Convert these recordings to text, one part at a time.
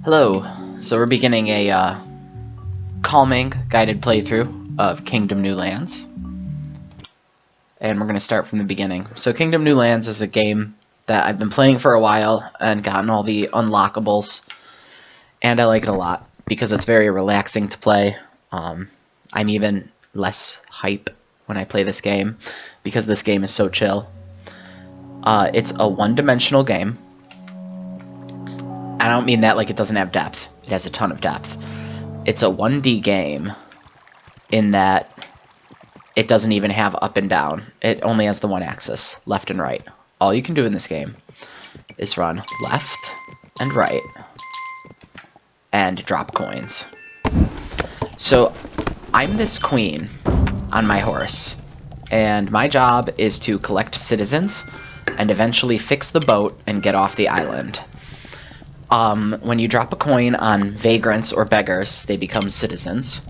Hello. So we're beginning a calming guided playthrough of Kingdom New Lands. And we're going to start from the beginning. So Kingdom New Lands is a game that I've been playing for a while and gotten all the unlockables. And I like it a lot because it's very relaxing to play. I'm even less hype when I play this game because this game is so chill. It's a one-dimensional game. I don't mean that like it doesn't have depth. It has a ton of depth. It's a 1D game in that it doesn't even have up and down. It only has the one axis, left and right. All you can do in this game is run left and right and drop coins. So I'm this queen on my horse, and my job is to collect citizens and eventually fix the boat and get off the island. When you drop a coin on vagrants or beggars, they become citizens.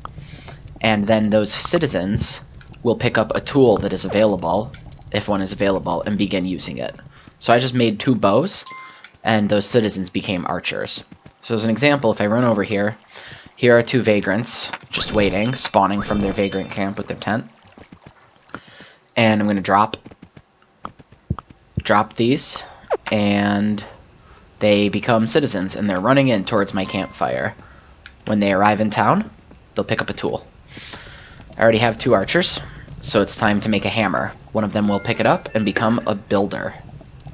And then those citizens will pick up a tool that is available, if one is available, and begin using it. So I just made 2 bows, and those citizens became archers. So as an example, if I run over here, here are 2 vagrants, just waiting, spawning from their vagrant camp with their tent. And I'm going to drop these, and they become citizens, and they're running in towards my campfire. When they arrive in town, they'll pick up a tool. I already have 2 archers, so it's time to make a hammer. One of them will pick it up and become a builder.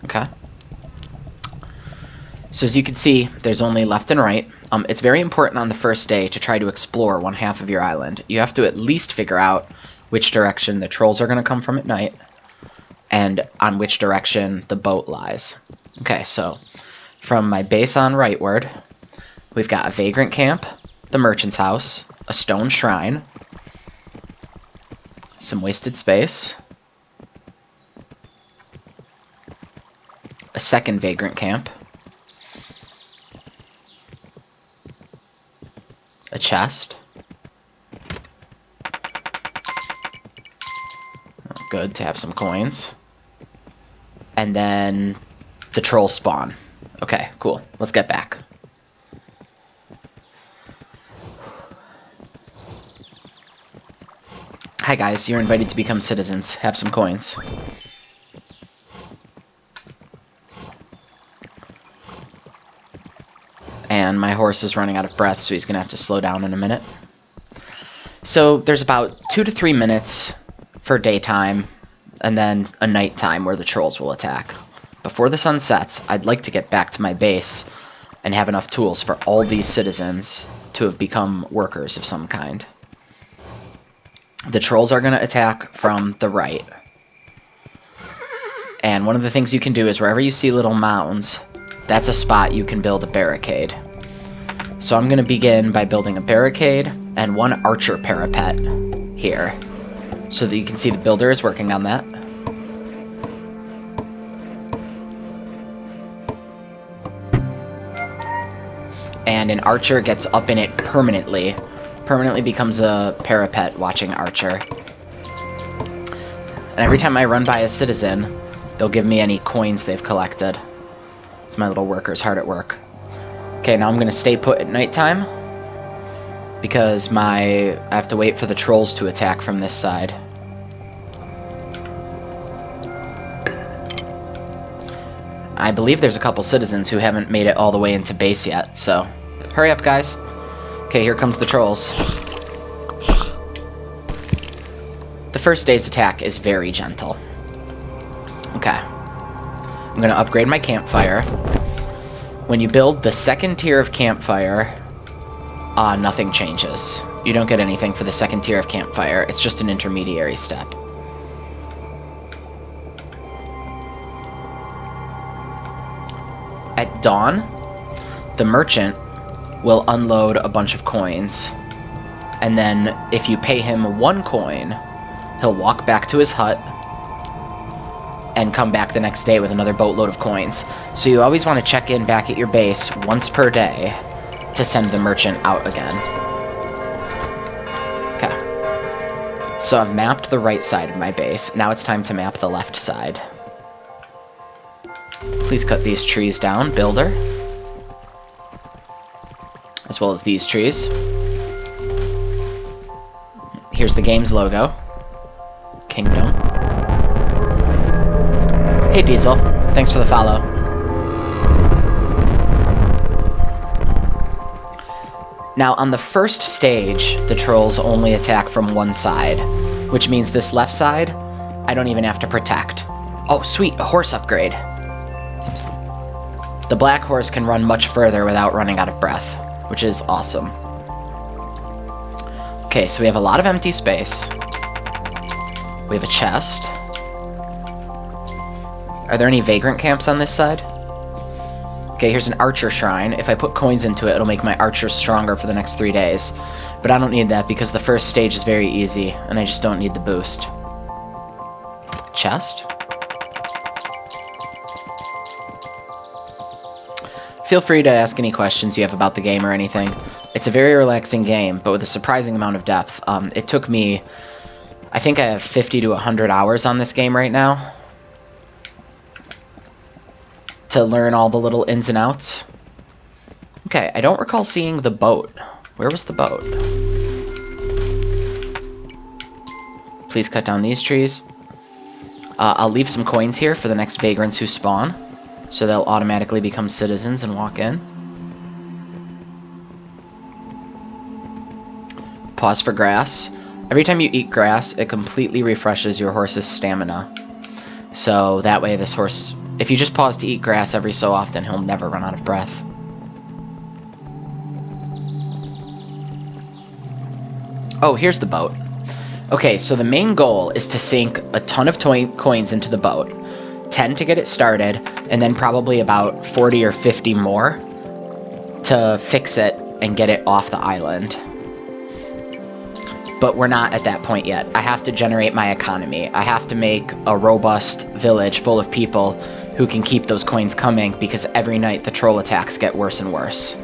Okay? So as you can see, there's only left and right. It's very important on the first day to try to explore one half of your island. You have to at least figure out which direction the trolls are going to come from at night, and on which direction the boat lies. Okay, so from my base on rightward, we've got a vagrant camp, the merchant's house, a stone shrine, some wasted space, a second vagrant camp, a chest. Good to have some coins. And then the troll spawn. Okay, cool. Let's get back. Hi guys, you're invited to become citizens. Have some coins. And my horse is running out of breath, so he's going to have to slow down in a minute. So there's about 2 to 3 minutes for daytime, and then a nighttime where the trolls will attack. Before the sun sets, I'd like to get back to my base and have enough tools for all these citizens to have become workers of some kind. The trolls are going to attack from the right. And one of the things you can do is wherever you see little mounds, that's a spot you can build a barricade. So I'm going to begin by building a barricade and 1 archer parapet here, so that you can see the builder is working on that. And an archer gets up in it permanently. Permanently becomes a parapet watching archer. And every time I run by a citizen, they'll give me any coins they've collected. It's my little workers hard at work. Okay, now I'm going to stay put at nighttime, because I have to wait for the trolls to attack from this side. I believe there's a couple citizens who haven't made it all the way into base yet, so hurry up, guys. Okay, here comes the trolls. The first day's attack is very gentle. Okay. I'm going to upgrade my campfire. When you build the second tier of campfire, nothing changes. You don't get anything for the second tier of campfire. It's just an intermediary step. At dawn, the merchant will unload a bunch of coins, and then if you pay him 1 coin, he'll walk back to his hut and come back the next day with another boatload of coins. So you always want to check in back at your base once per day to send the merchant out again. Okay. So I've mapped the right side of my base. Now it's time to map the left side. Please cut these trees down, builder. as well as these trees. Here's the game's logo. Kingdom. Hey Diesel, thanks for the follow. Now on the first stage, the trolls only attack from one side, which means this left side, I don't even have to protect. Oh sweet, a horse upgrade. The black horse can run much further without running out of breath, which is awesome. Okay, so we have a lot of empty space. We have a chest. Are there any vagrant camps on this side? Okay, here's an archer shrine. If I put coins into it, it'll make my archers stronger for the next 3 days. But I don't need that because the first stage is very easy, and I just don't need the boost. Chest? Feel free to ask any questions you have about the game or anything. It's a very relaxing game, but with a surprising amount of depth. It took me... I think I have 50 to 100 hours on this game right now to learn all the little ins and outs. Okay, I don't recall seeing the boat. Where was the boat? Please cut down these trees. I'll leave some coins here for the next vagrants who spawn, so they'll automatically become citizens and walk in. Pause for grass. Every time you eat grass, it completely refreshes your horse's stamina. So that way this horse... If you just pause to eat grass every so often, he'll never run out of breath. Oh, here's the boat. Okay, so the main goal is to sink a ton of coins into the boat. 10 to get it started, and then probably about 40 or 50 more to fix it and get it off the island. But we're not at that point yet. I have to generate my economy. I have to make a robust village full of people who can keep those coins coming, because every night the troll attacks get worse and worse.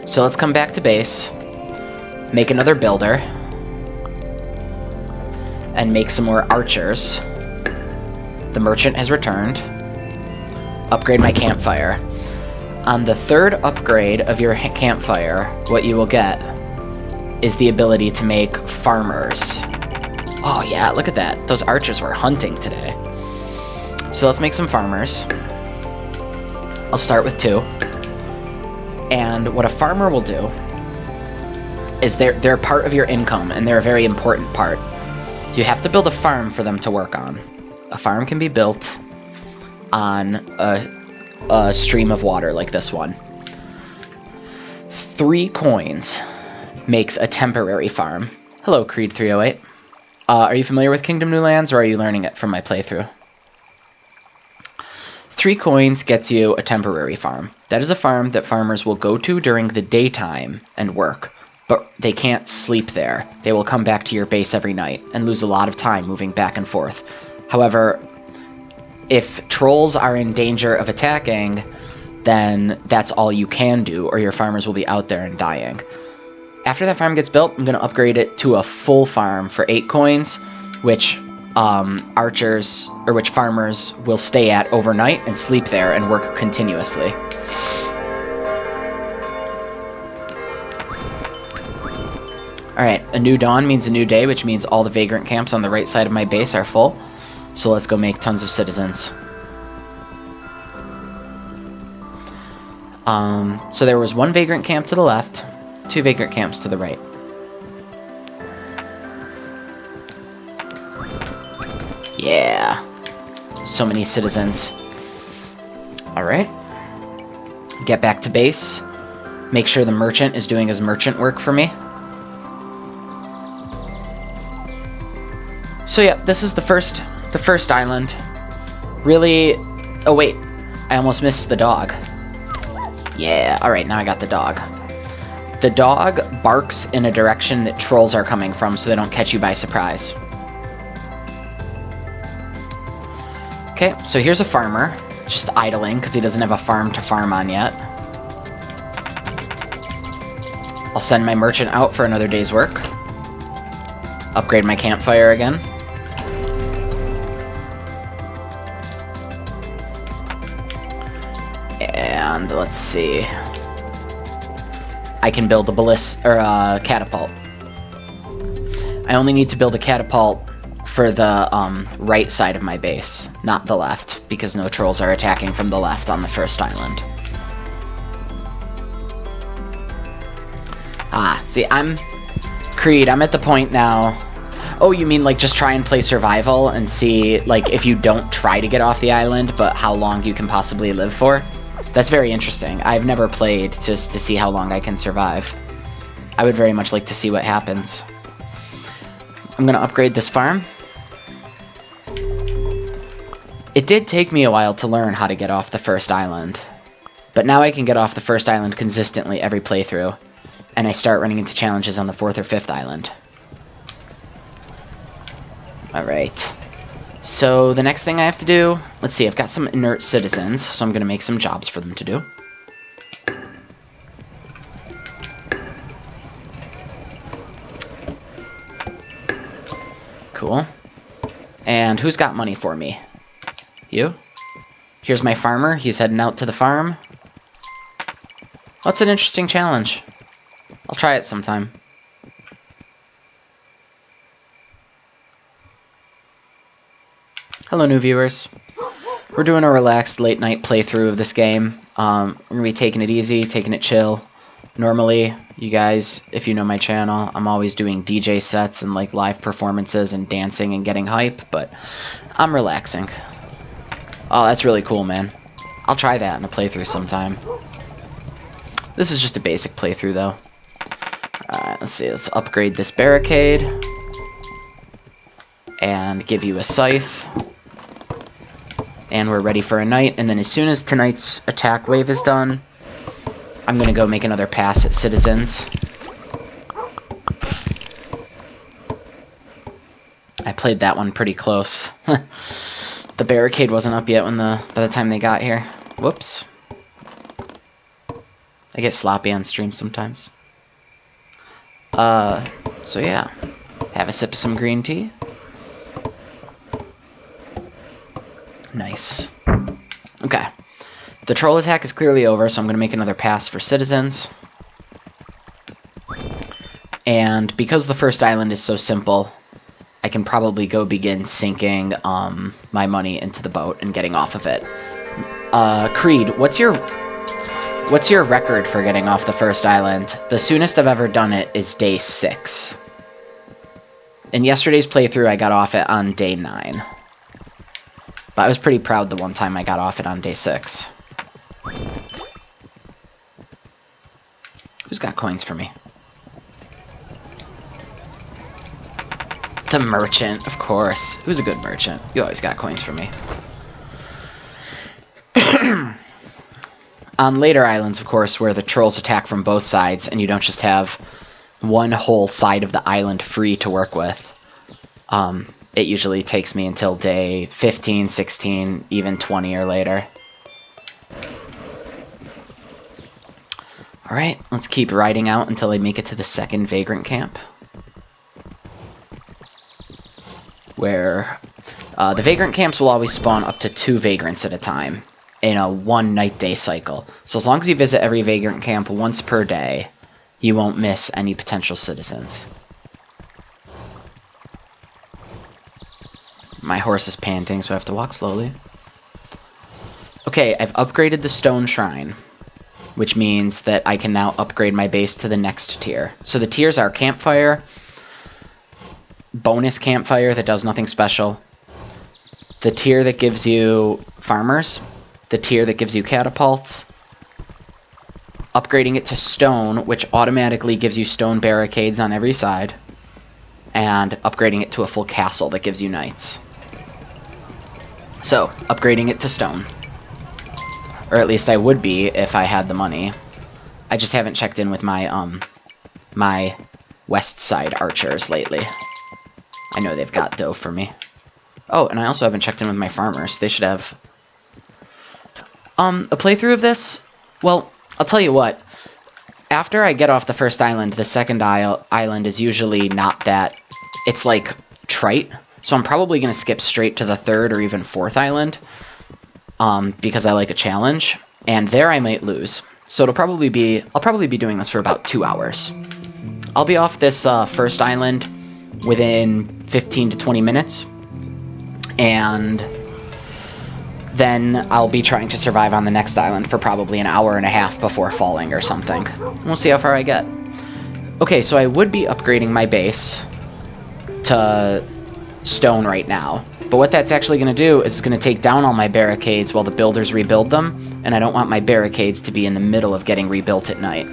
So let's come back to base, make another builder, and make some more archers. The merchant has returned. Upgrade my campfire. On the third upgrade of your campfire, what you will get is the ability to make farmers. Oh yeah, look at that. Those archers were hunting today. So let's make some farmers. I'll start with 2. And what a farmer will do is they're part of your income, and they're a very important part. You have to build a farm for them to work on. A farm can be built on a stream of water like this one. 3 coins makes a temporary farm. Hello, Creed308. Are you familiar with Kingdom New Lands, or are you learning it from my playthrough? 3 coins gets you a temporary farm. That is a farm that farmers will go to during the daytime and work, but they can't sleep there. They will come back to your base every night and lose a lot of time moving back and forth. However, if trolls are in danger of attacking, then that's all you can do, or your farmers will be out there and dying. After that farm gets built, I'm going to upgrade it to a full farm for 8 coins, which which farmers will stay at overnight and sleep there and work continuously. Alright, a new dawn means a new day, which means all the vagrant camps on the right side of my base are full. So let's go make tons of citizens. So there was 1 vagrant camp to the left, 2 vagrant camps to the right. Yeah. So many citizens. Alright. Get back to base. Make sure the merchant is doing his merchant work for me. So yeah, this is the first island. Really... Oh wait, I almost missed the dog. Yeah, alright, now I got the dog. The dog barks in a direction that trolls are coming from, so they don't catch you by surprise. Okay, so here's a farmer, just idling, because he doesn't have a farm to farm on yet. I'll send my merchant out for another day's work. Upgrade my campfire again. And let's see. I can build a catapult. I only need to build a catapult for the right side of my base, not the left, because no trolls are attacking from the left on the first island. See, Creed, I'm at the point now. Oh, you mean like just try and play survival and see like if you don't try to get off the island, but how long you can possibly live for? That's very interesting. I've never played just to see how long I can survive. I would very much like to see what happens. I'm gonna upgrade this farm. It did take me a while to learn how to get off the first island, but now I can get off the first island consistently every playthrough, and I start running into challenges on the 4th or 5th island. Alright, so the next thing I have to do, let's see, I've got some inert citizens, so I'm going to make some jobs for them to do. Cool. And who's got money for me? You? Here's my farmer, he's heading out to the farm. That's an interesting challenge. I'll try it sometime. Hello, new viewers. We're doing a relaxed late night playthrough of this game. We're going to be taking it easy, taking it chill. Normally, you guys, if you know my channel, I'm always doing DJ sets and like live performances and dancing and getting hype, but I'm relaxing. Oh, that's really cool, man. I'll try that in a playthrough sometime. This is just a basic playthrough, though. Alright, let's see. Let's upgrade this barricade. And give you a scythe. And we're ready for a night. And then as soon as tonight's attack wave is done, I'm going to go make another pass at citizens. I played that one pretty close. The barricade wasn't up yet by the time they got here. Whoops. I get sloppy on stream sometimes. So yeah. Have a sip of some green tea. Nice. Okay. The troll attack is clearly over, so I'm going to make another pass for citizens. And because the first island is so simple, I can probably go begin sinking my money into the boat and getting off of it. Creed, what's your record for getting off the first island? The soonest I've ever done it is day 6. In yesterday's playthrough, I got off it on day 9. But I was pretty proud the one time I got off it on day 6. Who's got coins for me? The merchant, of course. Who's a good merchant? You always got coins for me. On later islands, of course, where the trolls attack from both sides, and you don't just have one whole side of the island free to work with, it usually takes me until day 15, 16, even 20 or later. Alright, let's keep riding out until I make it to the second vagrant camp. Where the vagrant camps will always spawn up to 2 vagrants at a time in a 1 night-day cycle. So as long as you visit every vagrant camp once per day, you won't miss any potential citizens. My horse is panting, so I have to walk slowly. Okay, I've upgraded the stone shrine, which means that I can now upgrade my base to the next tier. So the tiers are campfire, bonus campfire that does nothing special, the tier that gives you farmers, the tier that gives you catapults, upgrading it to stone, which automatically gives you stone barricades on every side, and upgrading it to a full castle that gives you knights. So, upgrading it to stone. Or at least I would be if I had the money. I just haven't checked in with my, my west side archers lately. I know they've got dough for me. Oh, and I also haven't checked in with my farmers. They should have... a playthrough of this? Well, I'll tell you what. After I get off the first island, the second island is usually not that... It's like trite. So I'm probably going to skip straight to the 3rd or even 4th island. Because I like a challenge. and there I might lose. So I'll probably be doing this for about 2 hours. I'll be off this first island within 15 to 20 minutes, and then I'll be trying to survive on the next island for probably an hour and a half before falling or something. We'll see how far I get. Okay, so I would be upgrading my base to stone right now, but what that's actually going to do is it's going to take down all my barricades while the builders rebuild them, and I don't want my barricades to be in the middle of getting rebuilt at night.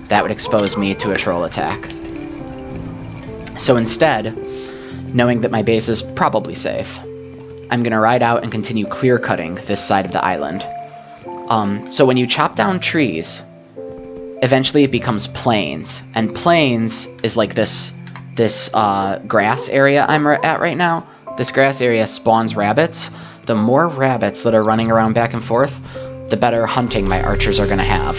That would expose me to a troll attack. So instead, knowing that my base is probably safe, I'm going to ride out and continue clear-cutting this side of the island. So when you chop down trees, eventually it becomes plains, and plains is like this grass area I'm at right now. This grass area spawns rabbits. The more rabbits that are running around back and forth, the better hunting my archers are going to have.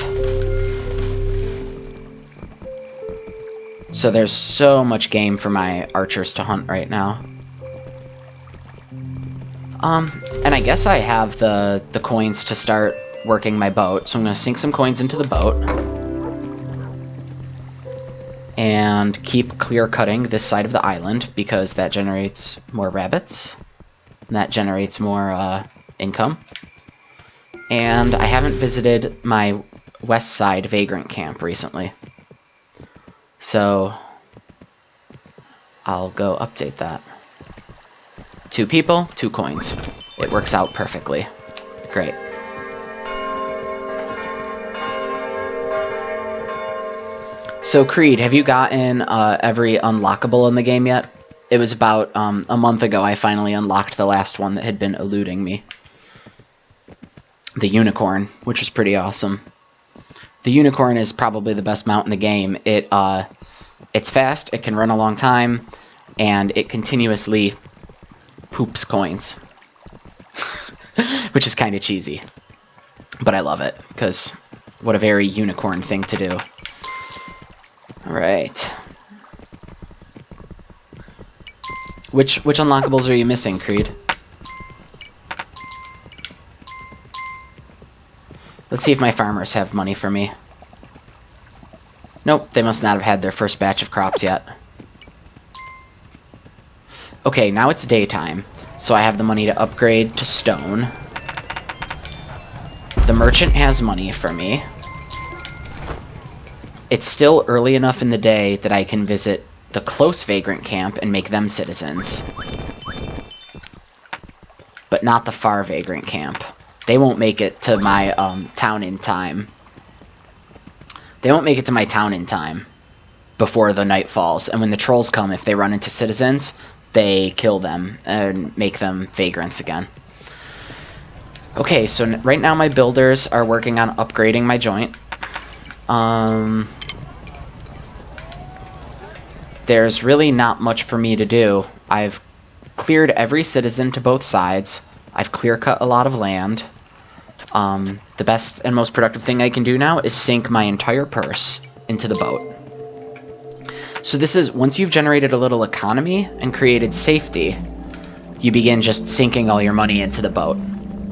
So there's so much game for my archers to hunt right now. And I guess I have the coins to start working my boat, so I'm going to sink some coins into the boat and keep clear cutting this side of the island, because that generates more rabbits, and that generates more income. And I haven't visited my west side vagrant camp recently, so I'll go update that. 2 people, 2 coins. It works out perfectly. Great. So Creed, have you gotten every unlockable in the game yet? It was about a month ago I finally unlocked the last one that had been eluding me. The unicorn, which was pretty awesome. The unicorn is probably the best mount in the game. It's fast, it can run a long time, and it continuously poops coins. Which is kind of cheesy. But I love it, because what a very unicorn thing to do. Alright. Which unlockables are you missing, Creed? Let's see if my farmers have money for me. Nope, they must not have had their first batch of crops yet. Okay, now it's daytime, so I have the money to upgrade to stone. The merchant has money for me. It's still early enough in the day that I can visit the close vagrant camp and make them citizens. But not the far vagrant camp. They won't make it to my town in time. They won't make it to my town in time before the night falls. And when the trolls come, if they run into citizens, they kill them and make them vagrants again. Okay, so right now my builders are working on upgrading my joint. There's really not much for me to do. I've cleared every citizen to both sides. I've clear-cut a lot of land. The best and most productive thing I can do now is sink my entire purse into the boat. So this is, once you've generated a little economy and created safety, you begin just sinking all your money into the boat.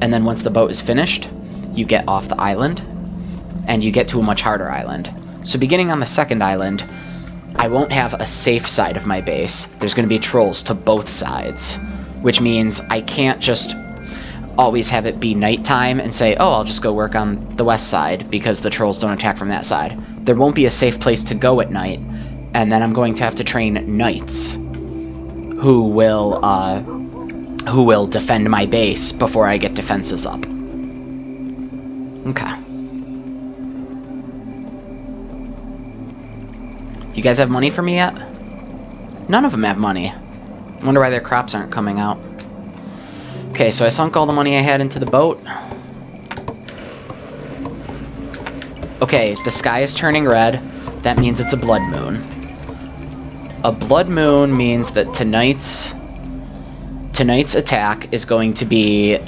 And then once the boat is finished, you get off the island, and you get to a much harder island. So beginning on the second island, I won't have a safe side of my base. There's going to be trolls to both sides, which means I can't just always have it be nighttime and say, oh, I'll just go work on the west side because the trolls don't attack from that side. There won't be a safe place to go at night, and then I'm going to have to train knights who will defend my base before I get defenses up. Okay. You guys have money for me yet? None of them have money. I wonder why their crops aren't coming out. Okay, so I sunk all the money I had into the boat. Okay, the sky is turning red. That means it's a blood moon. A blood moon means that tonight's attack is going to be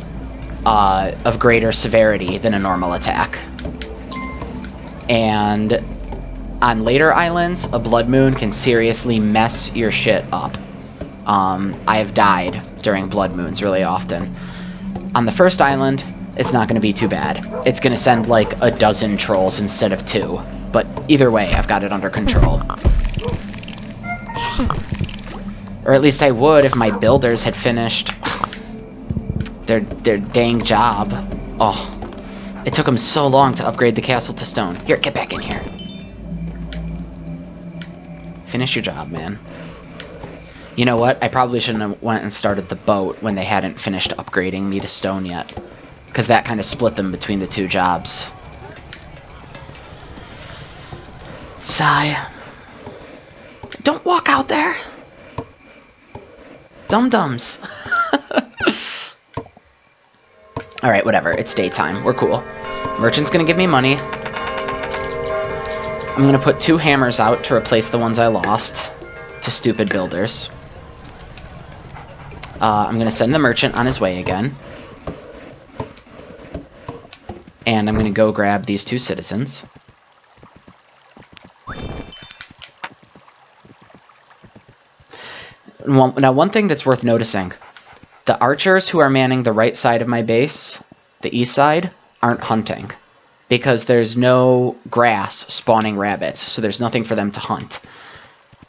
of greater severity than a normal attack. And on later islands, a blood moon can seriously mess your shit up. I have died during blood moons really often. On the first island, It's not going to be too bad. It's going to send like a dozen trolls instead of 2. But either way, I've got it under control. Or at least I would if my builders had finished their dang job. Oh, it took them so long to upgrade the castle to stone. Here, get back in here. Finish your job, man. You know what? I probably shouldn't have went and started the boat when they hadn't finished upgrading me to stone yet. Because that kind of split them between the 2 jobs. Sigh. Don't walk out there! Dum-dums. Alright, whatever. It's daytime. We're cool. Merchant's gonna give me money. I'm gonna put 2 hammers out to replace the ones I lost to stupid builders. I'm gonna send the merchant on his way again. And I'm gonna go grab these 2 citizens. Now, one thing that's worth noticing. The archers who are manning the right side of my base, the east side, aren't hunting. Because there's no grass spawning rabbits, so there's nothing for them to hunt.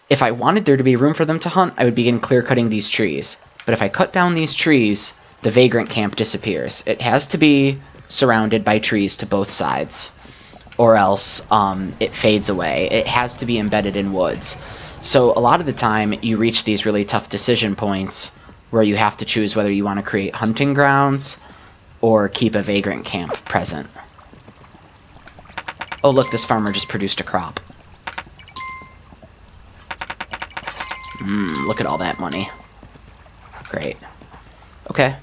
If I wanted there to be room for them to hunt, I would begin clear-cutting these trees. But if I cut down these trees, the vagrant camp disappears. It has to be surrounded by trees to both sides, or else it fades away. It has to be embedded in woods. So a lot of the time, you reach these really tough decision points where you have to choose whether you want to create hunting grounds or keep a vagrant camp present. Oh, look, this farmer just produced a crop. Look at all that money. Great. Okay.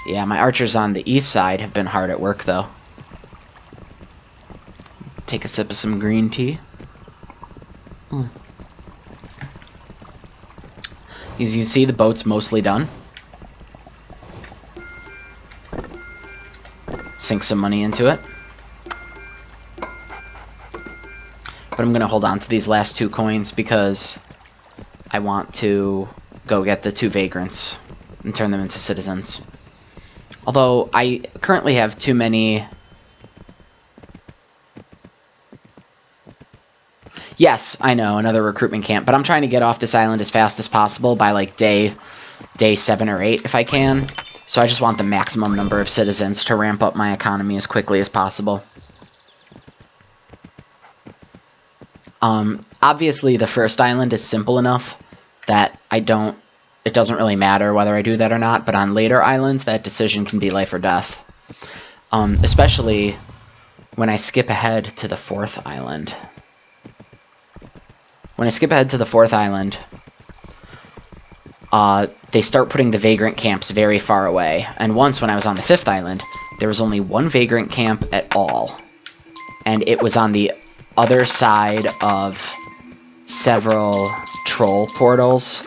Yeah, my archers on the east side have been hard at work, though. Take a sip of some green tea. As you see, the boat's mostly done. Sink some money into it. But I'm going to hold on to these last 2 coins because I want to go get the 2 vagrants and turn them into citizens. Although I currently have too many... Yes, I know, another recruitment camp, but I'm trying to get off this island as fast as possible by like day 7 or 8 if I can. So I just want the maximum number of citizens to ramp up my economy as quickly as possible. Obviously the first island is simple enough that it doesn't really matter whether I do that or not, but on later islands that decision can be life or death. Especially when I skip ahead to the 4th island. When I skip ahead to the 4th island, they start putting the vagrant camps very far away. And once, when I was on the 5th island, there was only 1 vagrant camp at all. And it was on the other side of several troll portals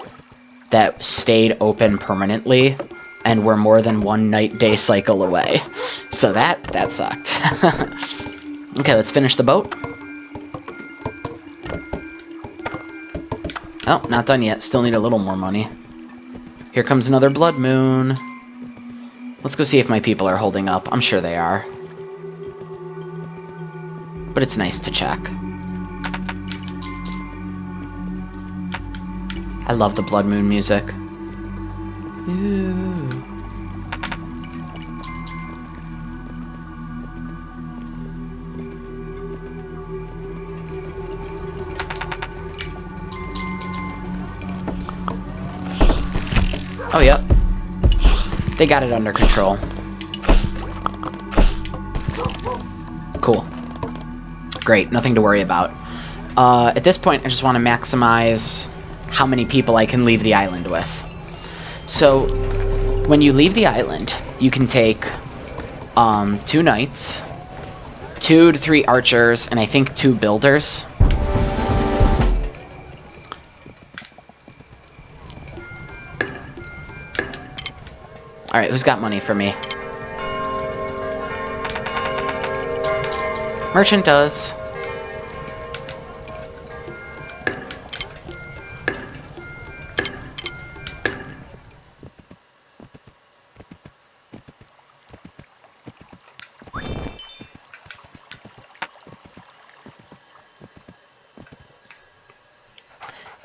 that stayed open permanently and were more than 1 night-day cycle away. So that sucked. Okay, let's finish the boat. Oh, not done yet. Still need a little more money. Here comes another blood moon. Let's go see if my people are holding up. I'm sure they are. But it's nice to check. I love the blood moon music. Ooh. Oh, yep. They got it under control. Cool. Great, nothing to worry about. At this point, I just want to maximize how many people I can leave the island with. So, when you leave the island, you can take 2 knights, 2 to 3 archers, and I think 2 builders. Alright, who's got money for me? Merchant does.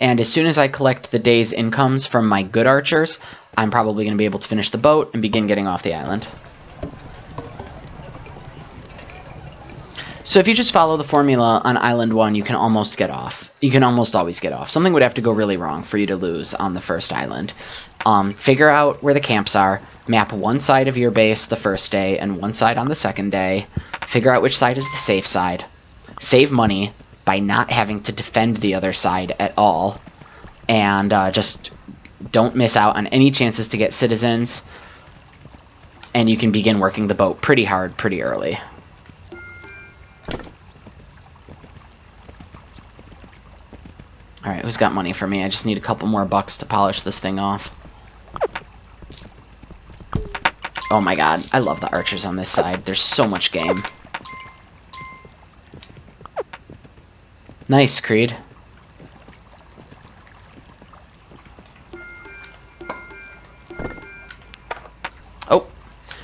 And as soon as I collect the day's incomes from my good archers, I'm probably going to be able to finish the boat and begin getting off the island. So if you just follow the formula on Island 1, you can almost get off. You can almost always get off. Something would have to go really wrong for you to lose on the first island. Figure out where the camps are, map one side of your base the first day and one side on the second day, figure out which side is the safe side, save money by not having to defend the other side at all, and just don't miss out on any chances to get citizens, and you can begin working the boat pretty hard pretty early. Alright, who's got money for me? I just need a couple more bucks to polish this thing off. Oh my god, I love the archers on this side. There's so much game. Nice, Creed. Oh,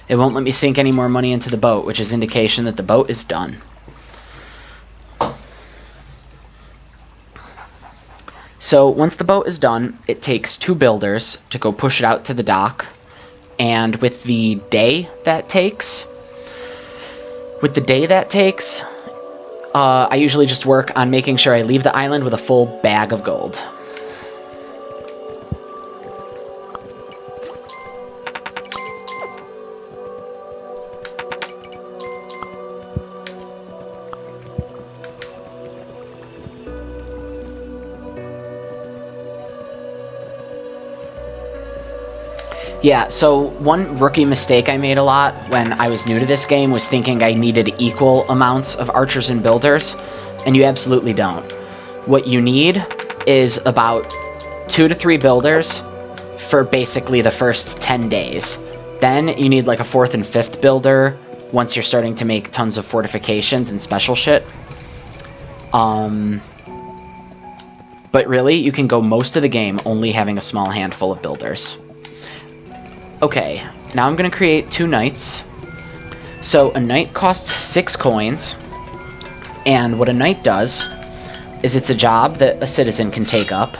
it won't let me sink any more money into the boat, which is indication that the boat is done. So once the boat is done, it takes 2 builders to go push it out to the dock. And with the day that takes, I usually just work on making sure I leave the island with a full bag of gold. Yeah, so one rookie mistake I made a lot when I was new to this game was thinking I needed equal amounts of archers and builders, and you absolutely don't. What you need is about 2 to 3 builders for basically the first 10 days. Then you need like a 4th and 5th builder once you're starting to make tons of fortifications and special shit. But really, you can go most of the game only having a small handful of builders. Okay, now I'm going to create 2 knights. So a knight costs 6 coins, and what a knight does is it's a job that a citizen can take up,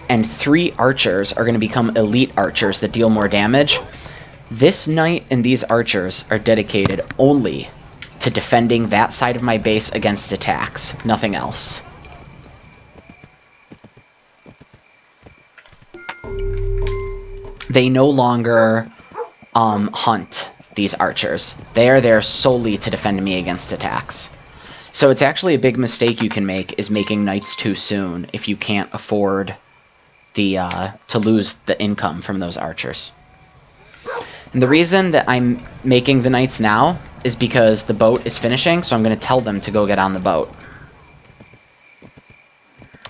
and 3 archers are going to become elite archers that deal more damage. This knight and these archers are dedicated only to defending that side of my base against attacks, nothing else. They no longer hunt these archers. They are there solely to defend me against attacks. So it's actually a big mistake you can make is making knights too soon if you can't afford the to lose the income from those archers. And the reason that I'm making the knights now is because the boat is finishing, so I'm going to tell them to go get on the boat.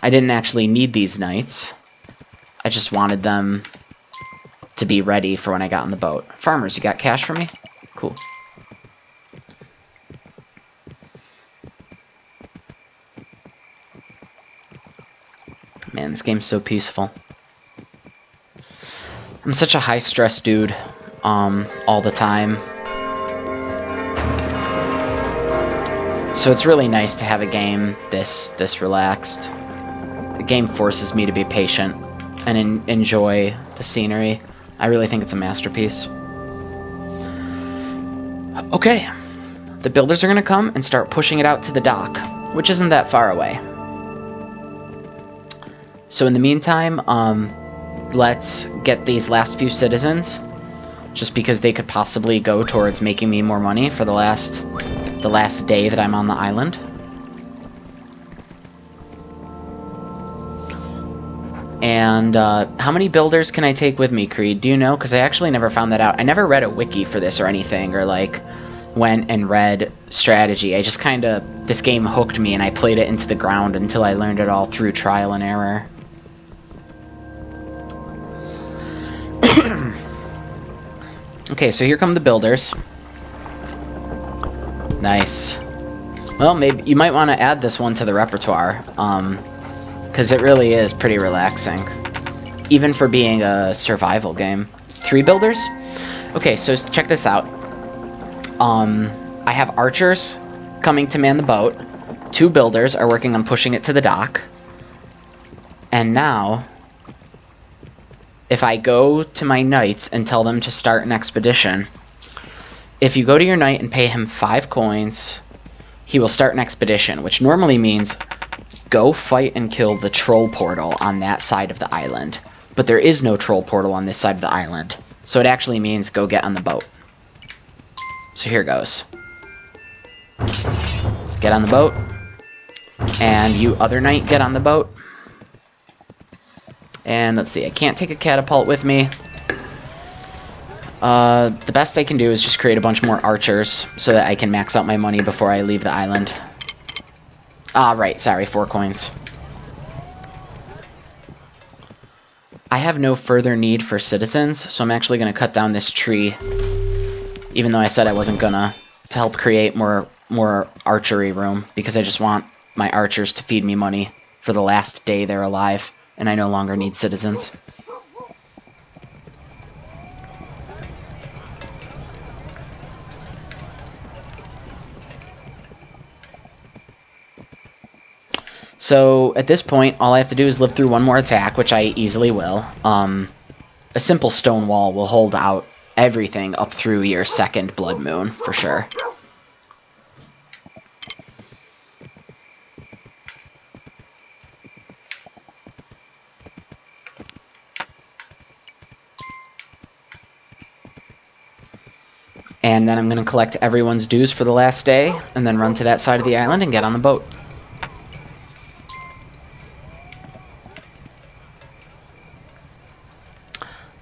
I didn't actually need these knights. I just wanted them to be ready for when I got on the boat. Farmers, you got cash for me? Cool. Man, this game's so peaceful. I'm such a high-stress dude, all the time. So it's really nice to have a game this relaxed. The game forces me to be patient and enjoy the scenery. I really think it's a masterpiece. Okay, the builders are going to come and start pushing it out to the dock, which isn't that far away. So in the meantime, let's get these last few citizens, just because they could possibly go towards making me more money for the last day that I'm on the island. And how many builders can I take with me, Creed? Do you know? Because I actually never found that out. I never read a wiki for this or anything, or like went and read strategy. I just kind of, this game hooked me and I played it into the ground until I learned it all through trial and error. Okay, so here come the builders. Nice. Well, maybe you might want to add this one to the repertoire. Because it really is pretty relaxing, even for being a survival game. 3 builders? Okay, so check this out. I have archers coming to man the boat. 2 builders are working on pushing it to the dock. And now, if I go to my knights and tell them to start an expedition, if you go to your knight and pay him 5 coins, he will start an expedition, which normally means go fight and kill the troll portal on that side of the island. But there is no troll portal on this side of the island, so it actually means go get on the boat. So here goes. Get on the boat, and you other knight get on the boat. And let's see, I can't take a catapult with me. The best I can do is just create a bunch more archers so that I can max out my money before I leave the island. Ah, right, sorry, 4 coins. I have no further need for citizens, so I'm actually going to cut down this tree, even though I said I wasn't gonna, to help create more archery room, because I just want my archers to feed me money for the last day they're alive, and I no longer need citizens. So, at this point, all I have to do is live through one more attack, which I easily will. A simple stone wall will hold out everything up through your second blood moon, for sure. And then I'm going to collect everyone's dues for the last day, and then run to that side of the island and get on the boat.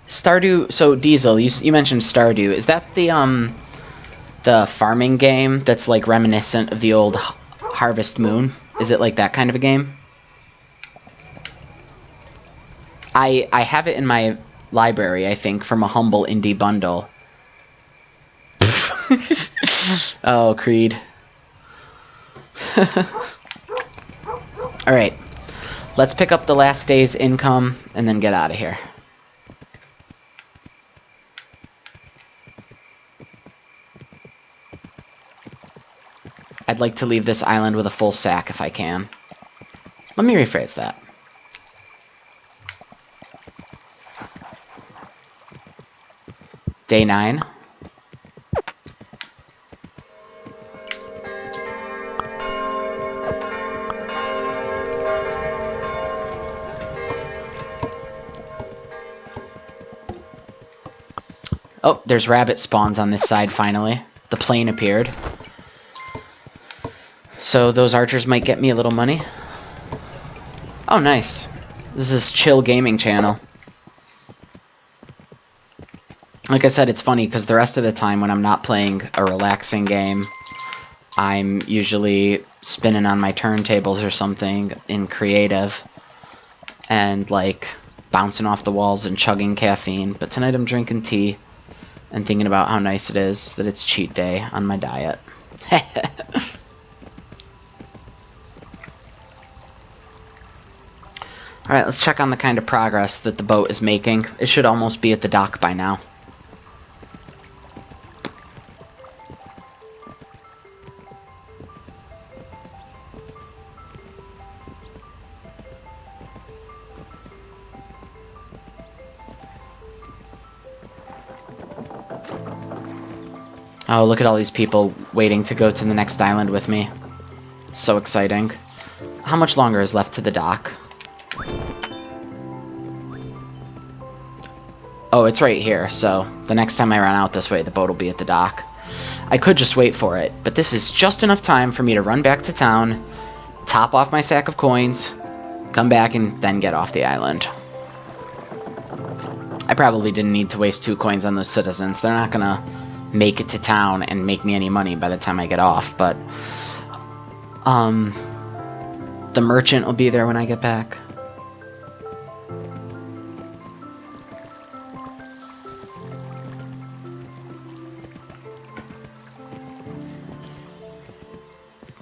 Stardew, so Diesel, you mentioned Stardew. Is that the farming game that's like reminiscent of the old Harvest Moon? Is it like that kind of a game? I have it in my library, I think, from a humble indie bundle. Oh, Creed. Alright. Let's pick up the last day's income and then get out of here. I'd like to leave this island with a full sack if I can. Let me rephrase that. Day 9. Oh, there's rabbit spawns on this side finally. The plane appeared. So those archers might get me a little money. Oh, nice. This is Chill Gaming Channel. Like I said, it's funny because the rest of the time when I'm not playing a relaxing game, I'm usually spinning on my turntables or something in creative and like bouncing off the walls and chugging caffeine. But tonight I'm drinking tea and thinking about how nice it is that it's cheat day on my diet. Alright, let's check on the kind of progress that the boat is making. It should almost be at the dock by now. Oh, look at all these people waiting to go to the next island with me. So exciting. How much longer is left to the dock? Oh, it's right here, so the next time I run out this way, the boat will be at the dock. I could just wait for it, but this is just enough time for me to run back to town, top off my sack of coins, come back, and then get off the island. I probably didn't need to waste 2 coins on those citizens. They're not gonna make it to town and make me any money by the time I get off, but the merchant will be there when I get back.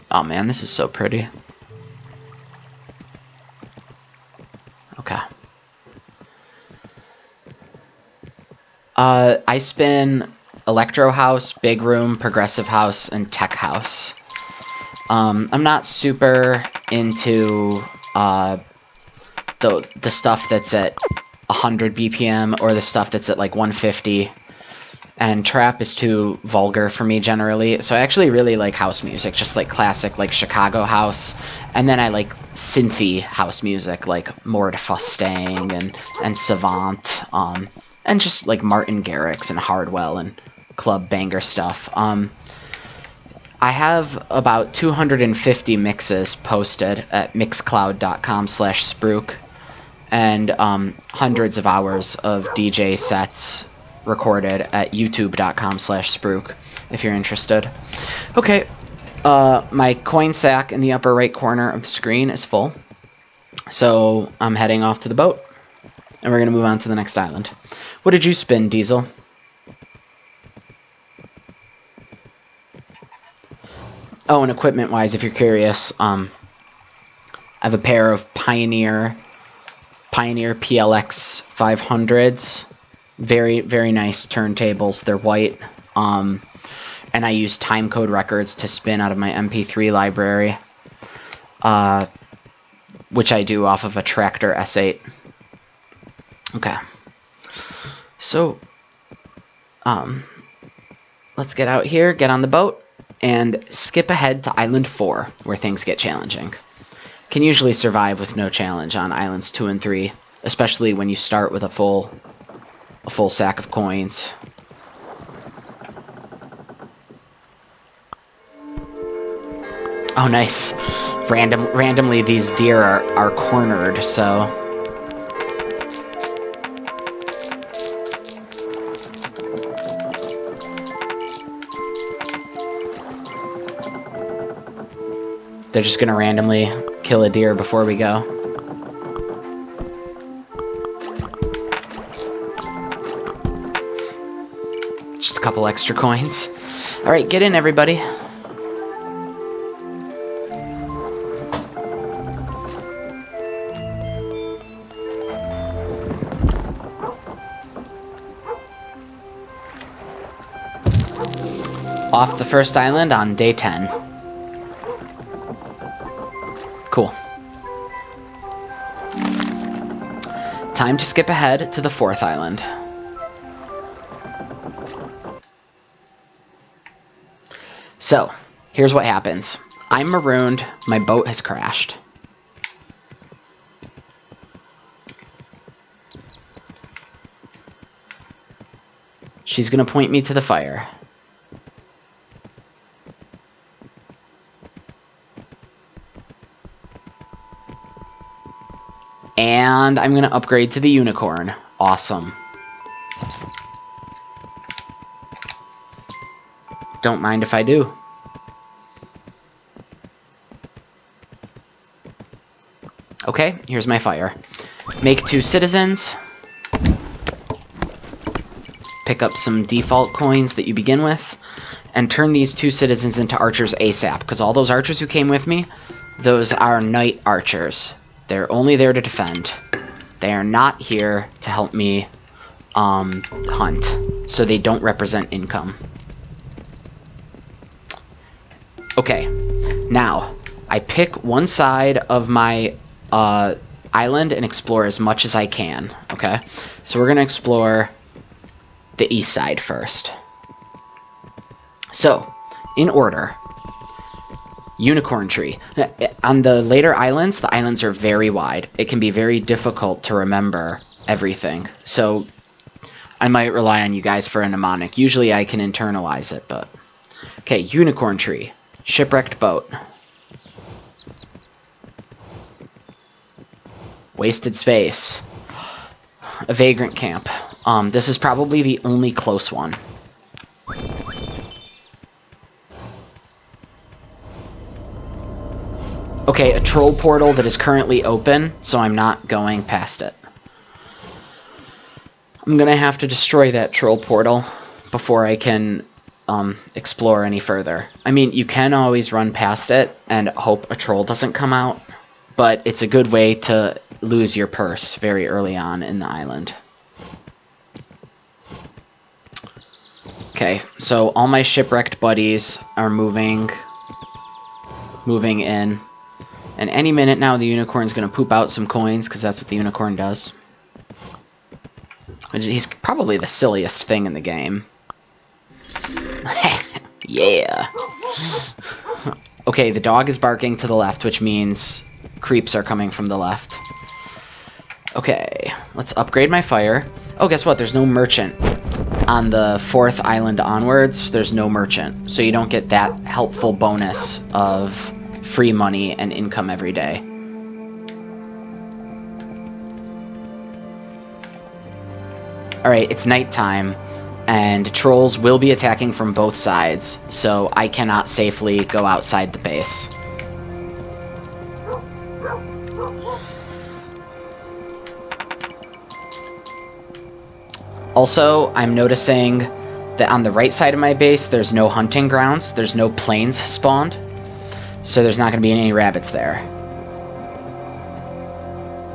Oh man, this is so pretty. Okay. I spin Electro House, Big Room, Progressive House, and Tech House. I'm not super into the stuff that's at 100 BPM or the stuff that's at like 150. And trap is too vulgar for me generally, so I actually really like house music, just like classic like Chicago house, and then I like synthy house music like Mort Fustang and Savant, and just like Martin Garrix and Hardwell and club banger stuff. I have about 250 mixes posted at mixcloud.com/spruik, and hundreds of hours of DJ sets recorded at youtube.com/spruik if you're interested. Okay, my coin sack in the upper right corner of the screen is full, so I'm heading off to the boat, and we're going to move on to the next island. What did you spin, Diesel? Oh, and equipment-wise, if you're curious, I have a pair of Pioneer PLX 500s. Very, very nice turntables. They're white. And I use timecode records to spin out of my MP3 library, which I do off of a Traktor S8. Okay. So, let's get out here, get on the boat, and skip ahead to Island 4, where things get challenging. Can usually survive with no challenge on Islands 2 and 3, especially when you start with a full sack of coins. Oh, nice. Randomly, these deer are cornered, so... They're just gonna randomly kill a deer before we go. Just a couple extra coins. Alright, get in, everybody. Off the first island on day 10. Cool. Time to skip ahead to the 4th island. So, here's what happens. I'm marooned, my boat has crashed. She's gonna point me to the fire. And I'm gonna upgrade to the unicorn. Awesome. Don't mind if I do. Okay, here's my fire. Make 2 citizens. Pick up some default coins that you begin with, and turn these 2 citizens into archers ASAP, because all those archers who came with me, those are knight archers. They're only there to defend. They are not here to help me hunt, so they don't represent income. Okay, now, I pick one side of my island and explore as much as I can, okay? So we're going to explore the east side first. So, in order, Unicorn Tree. On the later islands, the islands are very wide. It can be very difficult to remember everything, so I might rely on you guys for a mnemonic. Usually I can internalize it, but... Okay, Unicorn Tree. Shipwrecked boat. Wasted space. A vagrant camp. This is probably the only close one. Okay, a troll portal that is currently open, so I'm not going past it. I'm gonna have to destroy that troll portal before I can explore any further. I mean, you can always run past it and hope a troll doesn't come out, but it's a good way to lose your purse very early on in the island. Okay, so all my shipwrecked buddies are moving in. And any minute now, the unicorn's going to poop out some coins, because that's what the unicorn does. He's probably the silliest thing in the game. Yeah. Okay, the dog is barking to the left, which means creeps are coming from the left. Okay, let's upgrade my fire. Oh, guess what? There's no merchant. On the 4th island onwards, there's no merchant. So you don't get that helpful bonus of free money and income every day. Alright, it's nighttime, and trolls will be attacking from both sides, so I cannot safely go outside the base. Also, I'm noticing that on the right side of my base, there's no hunting grounds. There's no plains spawned, so there's not going to be any rabbits there.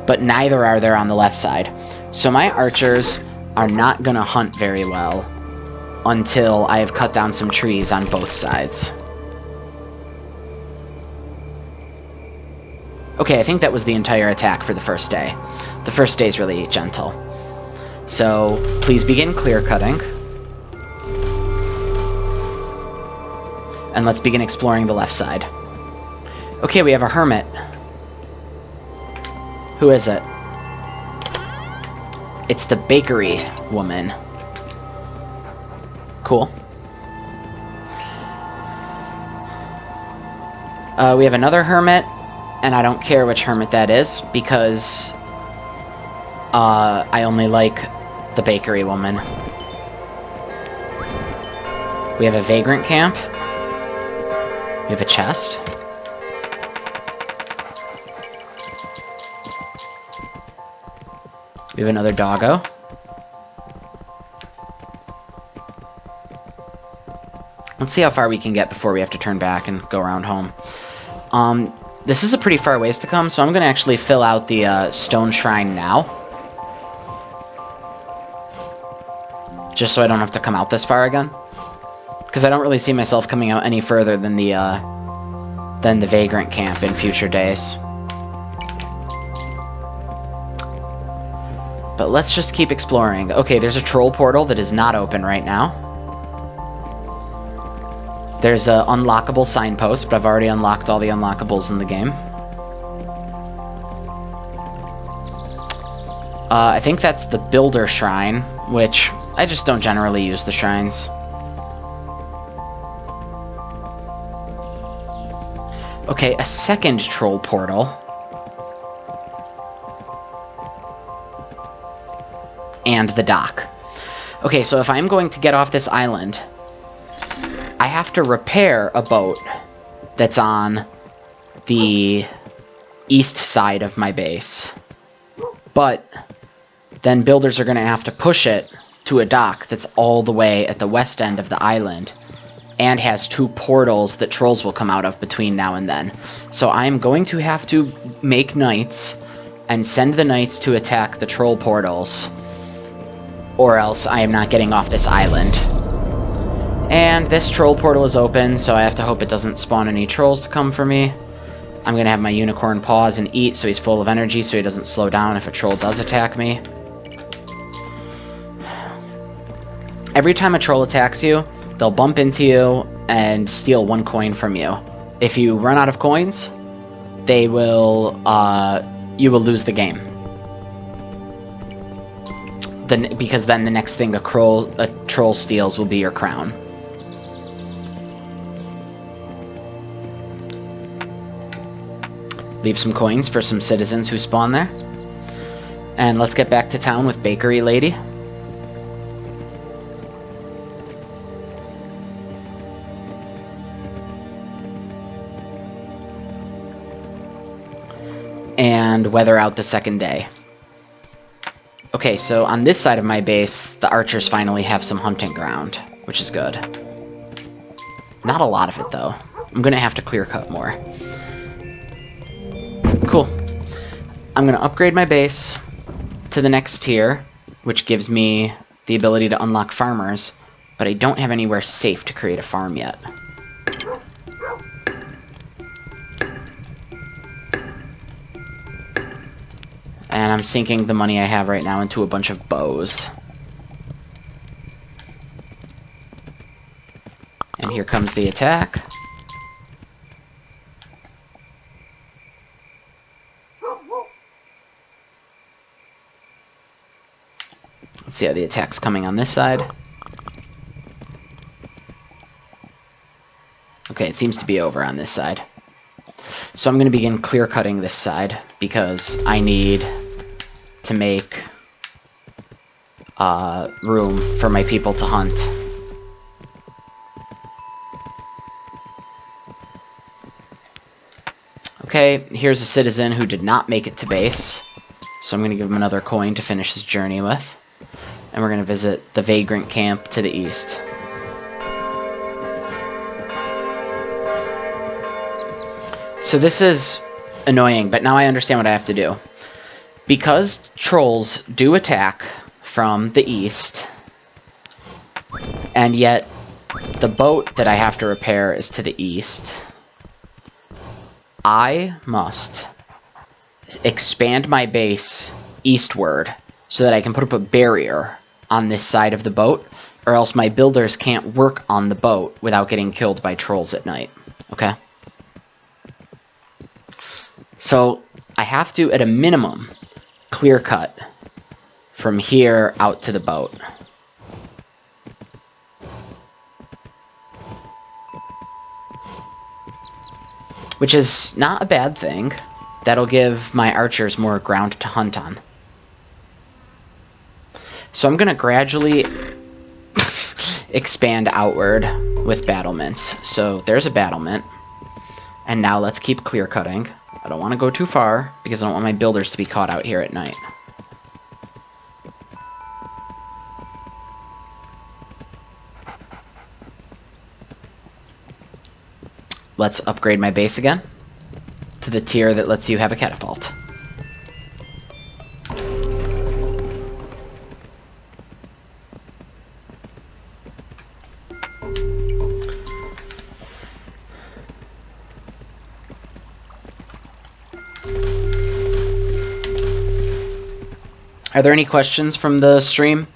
But neither are there on the left side. So my archers are not going to hunt very well until I have cut down some trees on both sides. Okay, I think that was the entire attack for the first day. The first day is really gentle. So, please begin clear cutting. And let's begin exploring the left side. Okay, we have a hermit. Who is it? It's the bakery woman. Cool. We have another hermit, and I don't care which hermit that is, because I only like the bakery woman. We have a vagrant camp. We have a chest. We have another doggo. Let's see how far we can get before we have to turn back and go around home. This is a pretty far ways to come, so I'm going to actually fill out the stone shrine now. Just so I don't have to come out this far again. Because I don't really see myself coming out any further than the vagrant camp in future days. But let's just keep exploring. Okay, there's a troll portal that is not open right now. There's an unlockable signpost, but I've already unlocked all the unlockables in the game. I think that's the Builder Shrine, which I just don't generally use the shrines. Okay, a second troll portal. And the dock. Okay, so if I'm going to get off this island, I have to repair a boat that's on the east side of my base. But then builders are going to have to push it to a dock that's all the way at the west end of the island and has 2 portals that trolls will come out of between now and then. So I'm going to have to make knights and send the knights to attack the troll portals, or else I am not getting off this island. And this troll portal is open, so I have to hope it doesn't spawn any trolls to come for me. I'm going to have my unicorn pause and eat so he's full of energy so he doesn't slow down if a troll does attack me. Every time a troll attacks you, they'll bump into you and steal 1 coin from you. If you run out of coins, they will, you will lose the game. Because then the next thing a troll steals will be your crown. Leave some coins for some citizens who spawn there. And let's get back to town with Bakery Lady. And weather out the second day. Okay, so on this side of my base, the archers finally have some hunting ground, which is good. Not a lot of it, though. I'm going to have to clear cut more. Cool. I'm going to upgrade my base to the next tier, which gives me the ability to unlock farmers, but I don't have anywhere safe to create a farm yet. And I'm sinking the money I have right now into a bunch of bows. And here comes the attack. Let's see how the attack's coming on this side. Okay, it seems to be over on this side. So I'm going to begin clear-cutting this side, because I need to make room for my people to hunt. Okay, here's a citizen who did not make it to base, so I'm going to give him another coin to finish his journey with. And we're going to visit the Vagrant Camp to the east. So this is annoying, but now I understand what I have to do. Because trolls do attack from the east, and yet the boat that I have to repair is to the east, I must expand my base eastward so that I can put up a barrier on this side of the boat, or else my builders can't work on the boat without getting killed by trolls at night. Okay? So I have to, at a minimum, clear cut from here out to the boat. Which is not a bad thing. That'll give my archers more ground to hunt on. So I'm going to gradually expand outward with battlements. So there's a battlement. And now let's keep clear cutting. I don't want to go too far, because I don't want my builders to be caught out here at night. Let's upgrade my base again to the tier that lets you have a catapult. Are there any questions from the stream?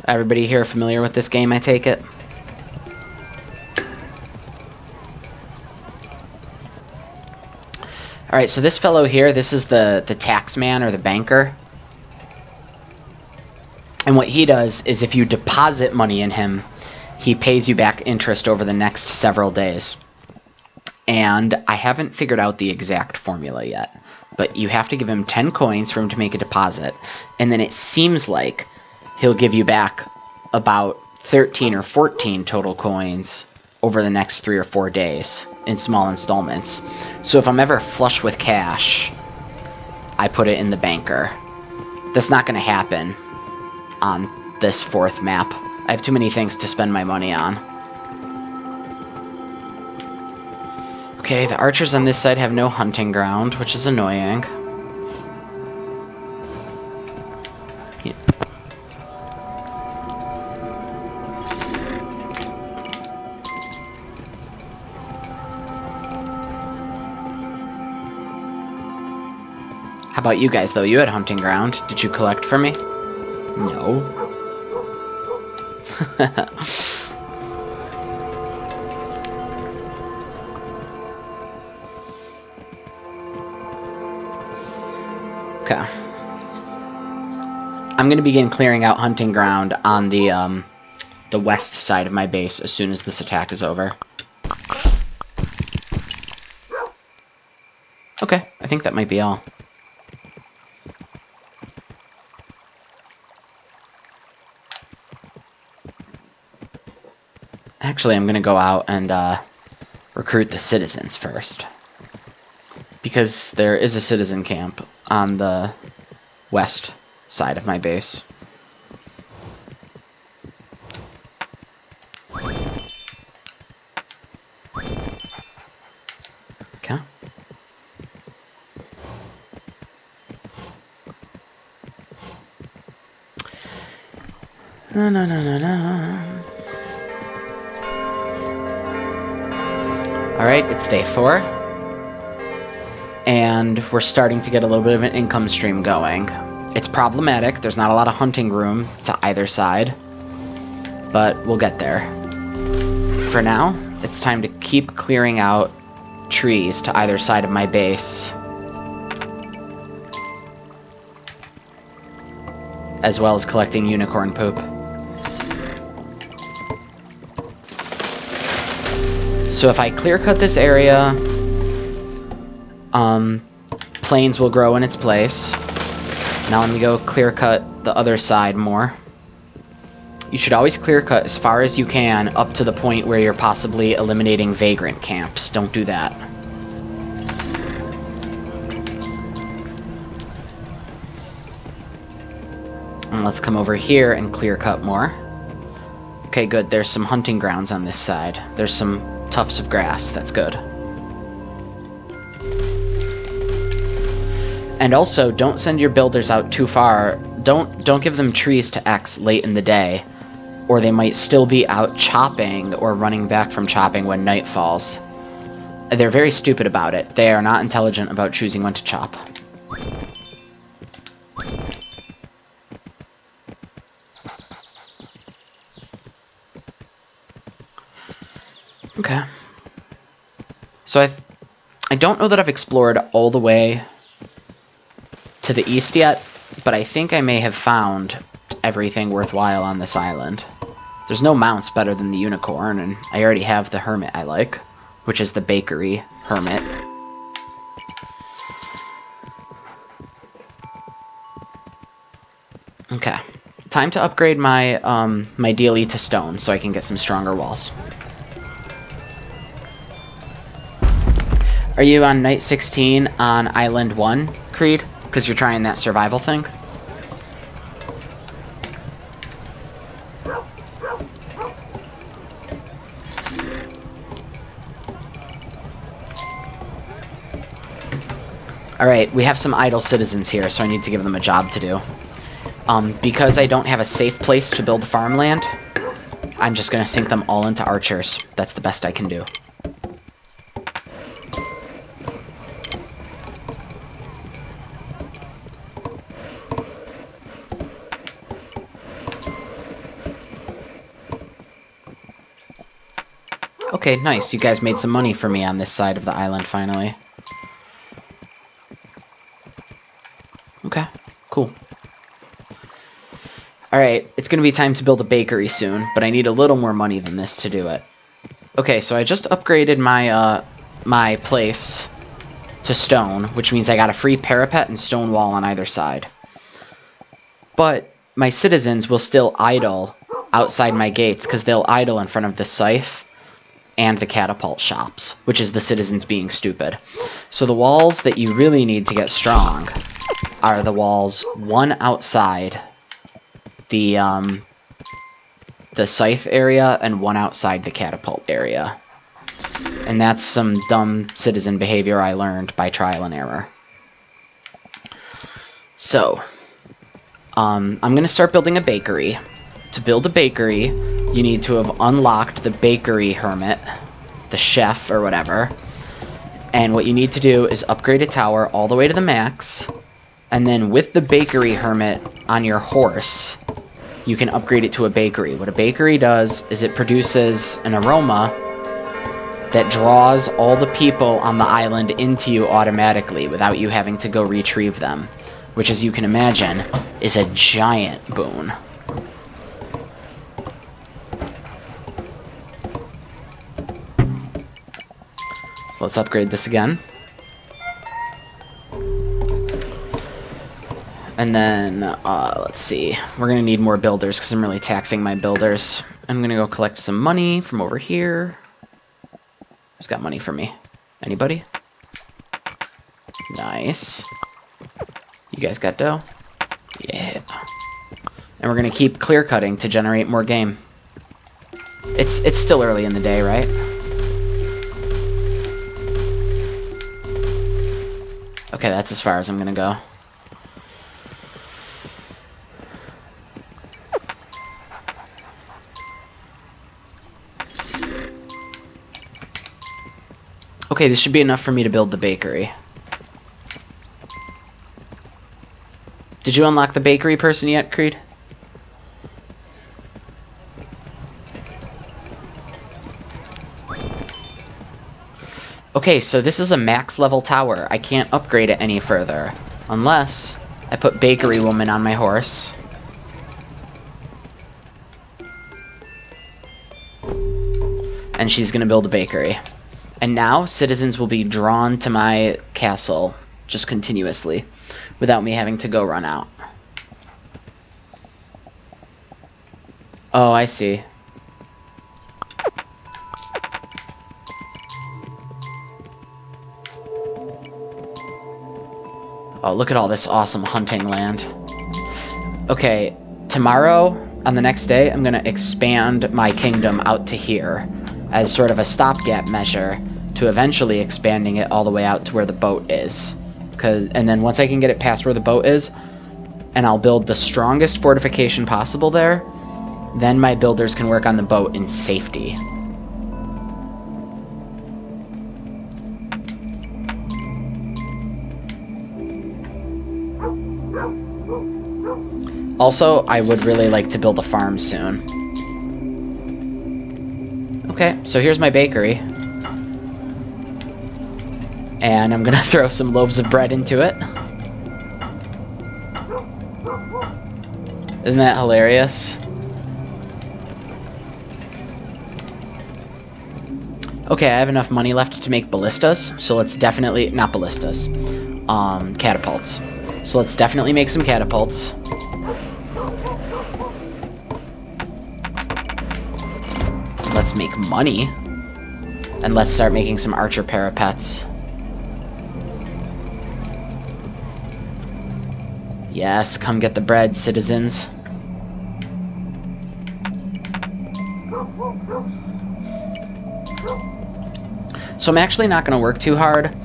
Everybody here familiar with this game, I take it? Alright, so this fellow here, this is the taxman or the banker. And what he does is if you deposit money in him, he pays you back interest over the next several days. And I haven't figured out the exact formula yet. But you have to give him 10 coins for him to make a deposit. And then it seems like he'll give you back about 13 or 14 total coins over the next 3 or 4 days in small installments. So if I'm ever flush with cash, I put it in the banker. That's not going to happen on this 4th map. I have too many things to spend my money on. Okay, the archers on this side have no hunting ground, which is annoying. Yeah. How about you guys, though? You had hunting ground. Did you collect for me? No. Okay. I'm going to begin clearing out hunting ground on the west side of my base as soon as this attack is over. Okay, I think that might be all. Actually, I'm going to go out and recruit the citizens first. Because there is a citizen camp on the west side of my base. Okay. No, no, no, no, no. Alright, it's day 4. and we're starting to get a little bit of an income stream going. It's problematic. There's not a lot of hunting room to either side, but we'll get there. For now, it's time to keep clearing out trees to either side of my base, as well as collecting unicorn poop. So if I clear cut this area, plains will grow in its place. Now let me go clear cut the other side more. You should always clear cut as far as you can up to the point where you're possibly eliminating vagrant camps. Don't do that. And let's come over here and clear cut more. Okay, good. There's some hunting grounds on this side. There's some tufts of grass. That's good. And also, don't send your builders out too far. Don't give them trees to X late in the day, or they might still be out chopping or running back from chopping when night falls. They're very stupid about it. They are not intelligent about choosing when to chop. Okay. So I don't know that I've explored all the way to the east yet, but I think I may have found everything worthwhile on this island. There's no mounts better than the unicorn, and I already have the hermit I like, which is the bakery hermit. Okay. Time to upgrade my my DLE to stone so I can get some stronger walls. Are you on night 16 on Island 1, Creed? Because you're trying that survival thing? Alright, we have some idle citizens here, so I need to give them a job to do. Because I don't have a safe place to build farmland, I'm just going to sink them all into archers. That's the best I can do. Okay, nice. You guys made some money for me on this side of the island, finally. Okay, cool. Alright, it's gonna be time to build a bakery soon, but I need a little more money than this to do it. Okay, so I just upgraded my, my place to stone, which means I got a free parapet and stone wall on either side. But my citizens will still idle outside my gates, because they'll idle in front of the scythe and the catapult shops, which is the citizens being stupid. So the walls that you really need to get strong are the walls, one outside the scythe area and one outside the catapult area. And that's some dumb citizen behavior I learned by trial and error. So, I'm going to start building a bakery. To build a bakery, you need to have unlocked the bakery hermit, the chef or whatever. And what you need to do is upgrade a tower all the way to the max, and then with the bakery hermit on your horse, you can upgrade it to a bakery. What a bakery does is it produces an aroma that draws all the people on the island into you automatically without you having to go retrieve them, which, as you can imagine, is a giant boon. So let's upgrade this again. And then, let's see. We're going to need more builders because I'm really taxing my builders. I'm going to go collect some money from over here. Who's got money for me? Anybody? Nice. You guys got dough? Yeah. And we're going to keep clear cutting to generate more game. It's still early in the day, right? Okay, that's as far as I'm going to go. Okay, this should be enough for me to build the bakery. Did you unlock the bakery person yet, Creed? Okay, so this is a max level tower. I can't upgrade it any further. Unless I put Bakery Woman on my horse. And she's gonna build a bakery. And now citizens will be drawn to my castle just continuously without me having to go run out. Oh, I see. Oh, look at all this awesome hunting land. Okay, tomorrow, on the next day, I'm gonna expand my kingdom out to here as sort of a stopgap measure to eventually expanding it all the way out to where the boat is. And then once I can get it past where the boat is, and I'll build the strongest fortification possible there, then my builders can work on the boat in safety. Also, I would really like to build a farm soon. Okay, so here's my bakery. And I'm gonna throw some loaves of bread into it. Isn't that hilarious? Okay, I have enough money left to make ballistas, so let's definitely... not ballistas. Catapults. So let's definitely make some catapults. Let's make money. And let's start making some archer parapets. Yes, come get the bread, citizens. So I'm actually not going to work too hard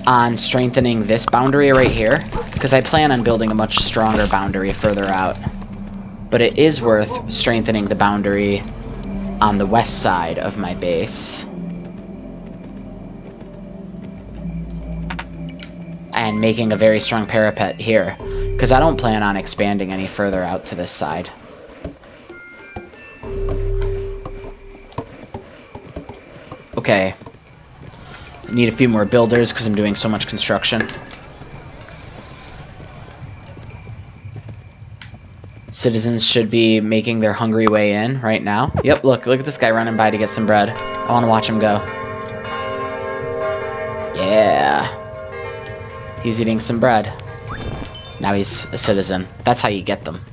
on strengthening this boundary right here, because I plan on building a much stronger boundary further out. But it is worth strengthening the boundary on the west side of my base. And making a very strong parapet here, because I don't plan on expanding any further out to this side. Okay. I need a few more builders because I'm doing so much construction. Citizens should be making their hungry way in right now. Yep, look at this guy running by to get some bread. I want to watch him go. Yeah. He's eating some bread. Now he's a citizen. That's how you get them.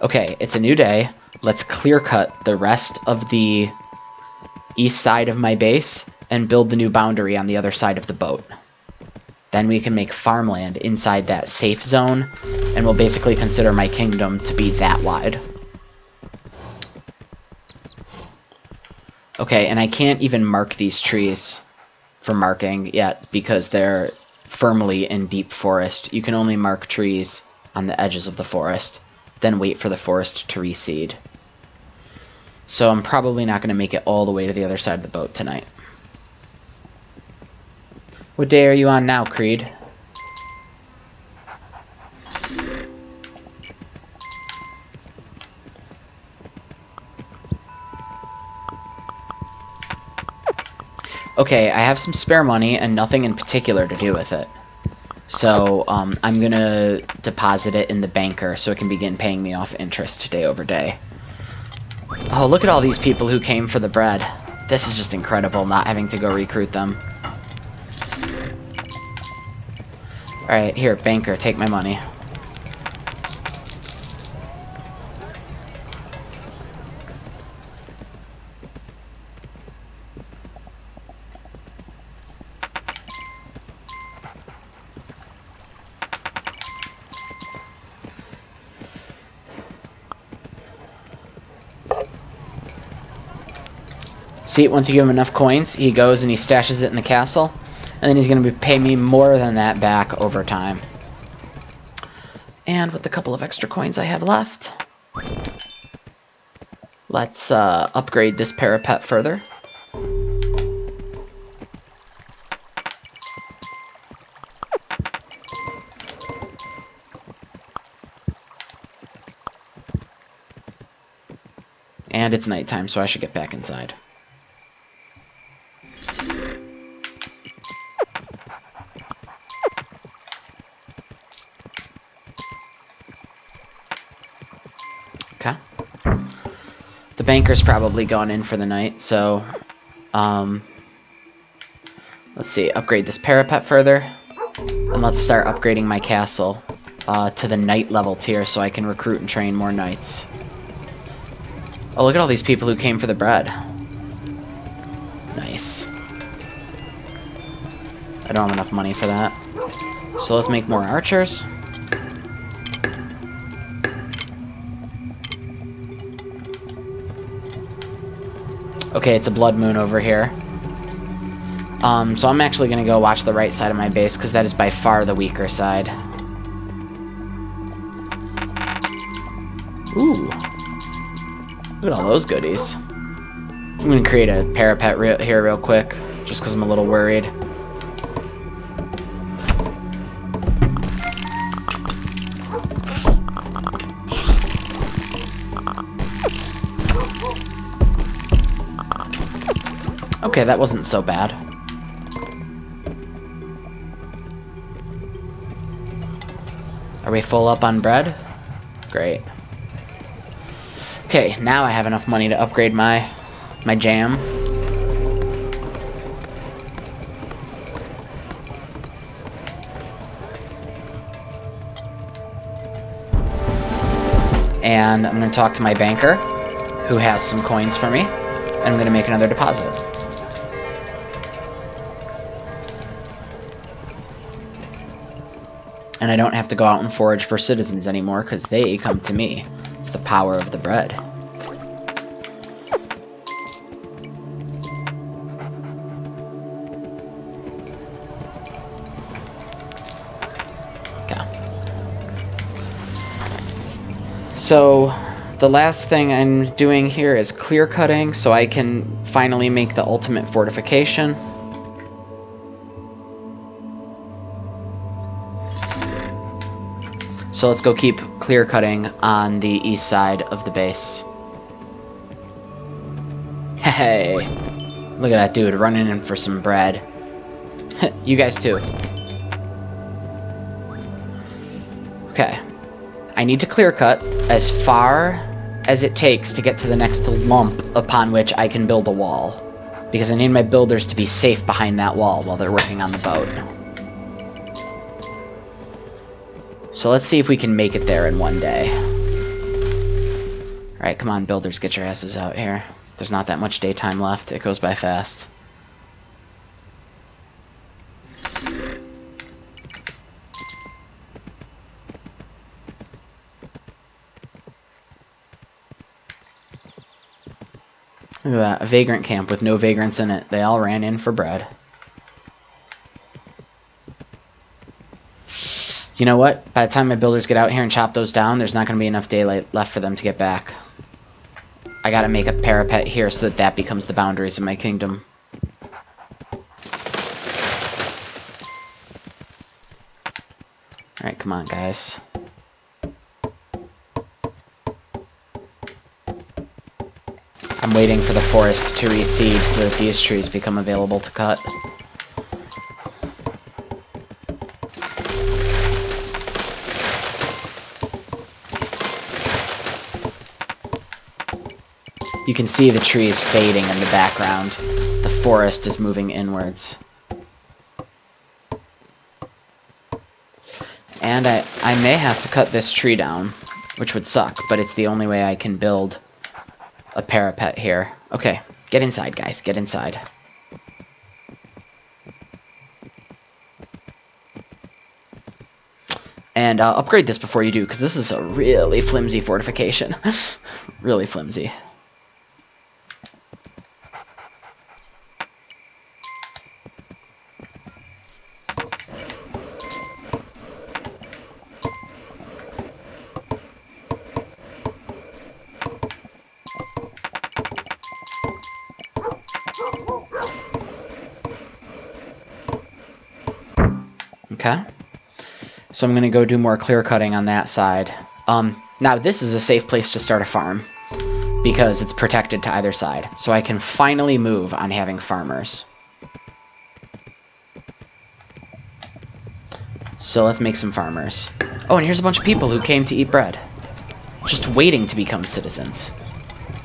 Okay, it's a new day. Let's clear cut the rest of the east side of my base and build the new boundary on the other side of the boat. Then we can make farmland inside that safe zone, and we'll basically consider my kingdom to be that wide. Okay, and I can't even mark these trees for marking yet because they're firmly in deep forest. You can only mark trees on the edges of the forest, then wait for the forest to reseed. So I'm probably not going to make it all the way to the other side of the boat tonight. What day are you on now, Creed? Okay, I have some spare money and nothing in particular to do with it. So, I'm gonna deposit it in the banker so it can begin paying me off interest day over day. Oh, look at all these people who came for the bread. This is just incredible, not having to go recruit them. Alright, here, banker, take my money. See, once you give him enough coins, he goes and he stashes it in the castle, and then he's going to pay me more than that back over time. And with the couple of extra coins I have left, let's upgrade this parapet further. And it's nighttime, so I should get back inside. Okay. The banker's probably gone in for the night, so let's see, upgrade this parapet further, and let's start upgrading my castle to the knight level tier so I can recruit and train more knights. Oh, look at all these people who came for the bread. Nice. I don't have enough money for that. So let's make more archers. Okay, it's a blood moon over here. So I'm actually going to go watch the right side of my base, because that is by far the weaker side. Ooh. Look at all those goodies. I'm going to create a parapet here real quick, just because I'm a little worried. Okay, that wasn't so bad. Are we full up on bread? Great. Okay, now I have enough money to upgrade my jam. And I'm going to talk to my banker, who has some coins for me, and I'm going to make another deposit. And I don't have to go out and forage for citizens anymore, because they come to me. It's the power of the bread. Okay. So, the last thing I'm doing here is clear cutting, so I can finally make the ultimate fortification. So let's go keep clear cutting on the east side of the base. Hey, look at that dude running in for some bread. You guys too. Okay, I need to clear cut as far as it takes to get to the next lump upon which I can build a wall, because I need my builders to be safe behind that wall while they're working on the boat. So let's see if we can make it there in one day. Alright, come on, builders, get your asses out here. There's not that much daytime left. It goes by fast. Look at that, a vagrant camp with no vagrants in it. They all ran in for bread. You know what? By the time my builders get out here and chop those down, there's not going to be enough daylight left for them to get back. I gotta make a parapet here so that that becomes the boundaries of my kingdom. Alright, come on, guys. I'm waiting for the forest to reseed so that these trees become available to cut. You can see the trees fading in the background. The forest is moving inwards. And I may have to cut this tree down, which would suck, but it's the only way I can build a parapet here. Okay, get inside, guys, get inside. And upgrade this before you do, because this is a really flimsy fortification. Really flimsy. Okay. So I'm going to go do more clear cutting on that side. Now this is a safe place to start a farm. because it's protected to either side. So I can finally move on having farmers. So let's make some farmers. Oh, and here's a bunch of people who came to eat bread. Just waiting to become citizens.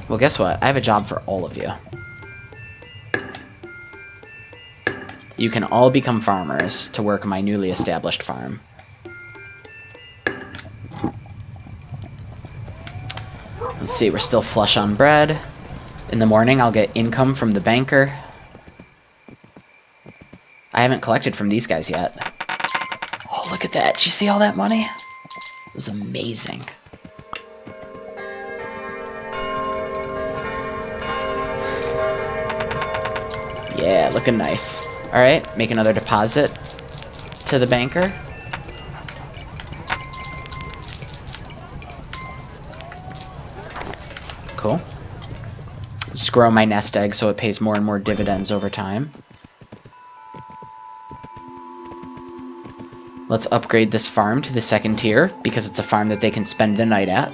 Well, guess what? I have a job for all of you. You can all become farmers to work my newly established farm. Let's see, we're still flush on bread. In the morning, I'll get income from the banker. I haven't collected from these guys yet. Oh, look at that. Did you see all that money? It was amazing. Yeah, looking nice. Alright, make another deposit to the banker. Cool. Just grow my nest egg so it pays more and more dividends over time. Let's upgrade this farm to the 2nd tier, because it's a farm that they can spend the night at.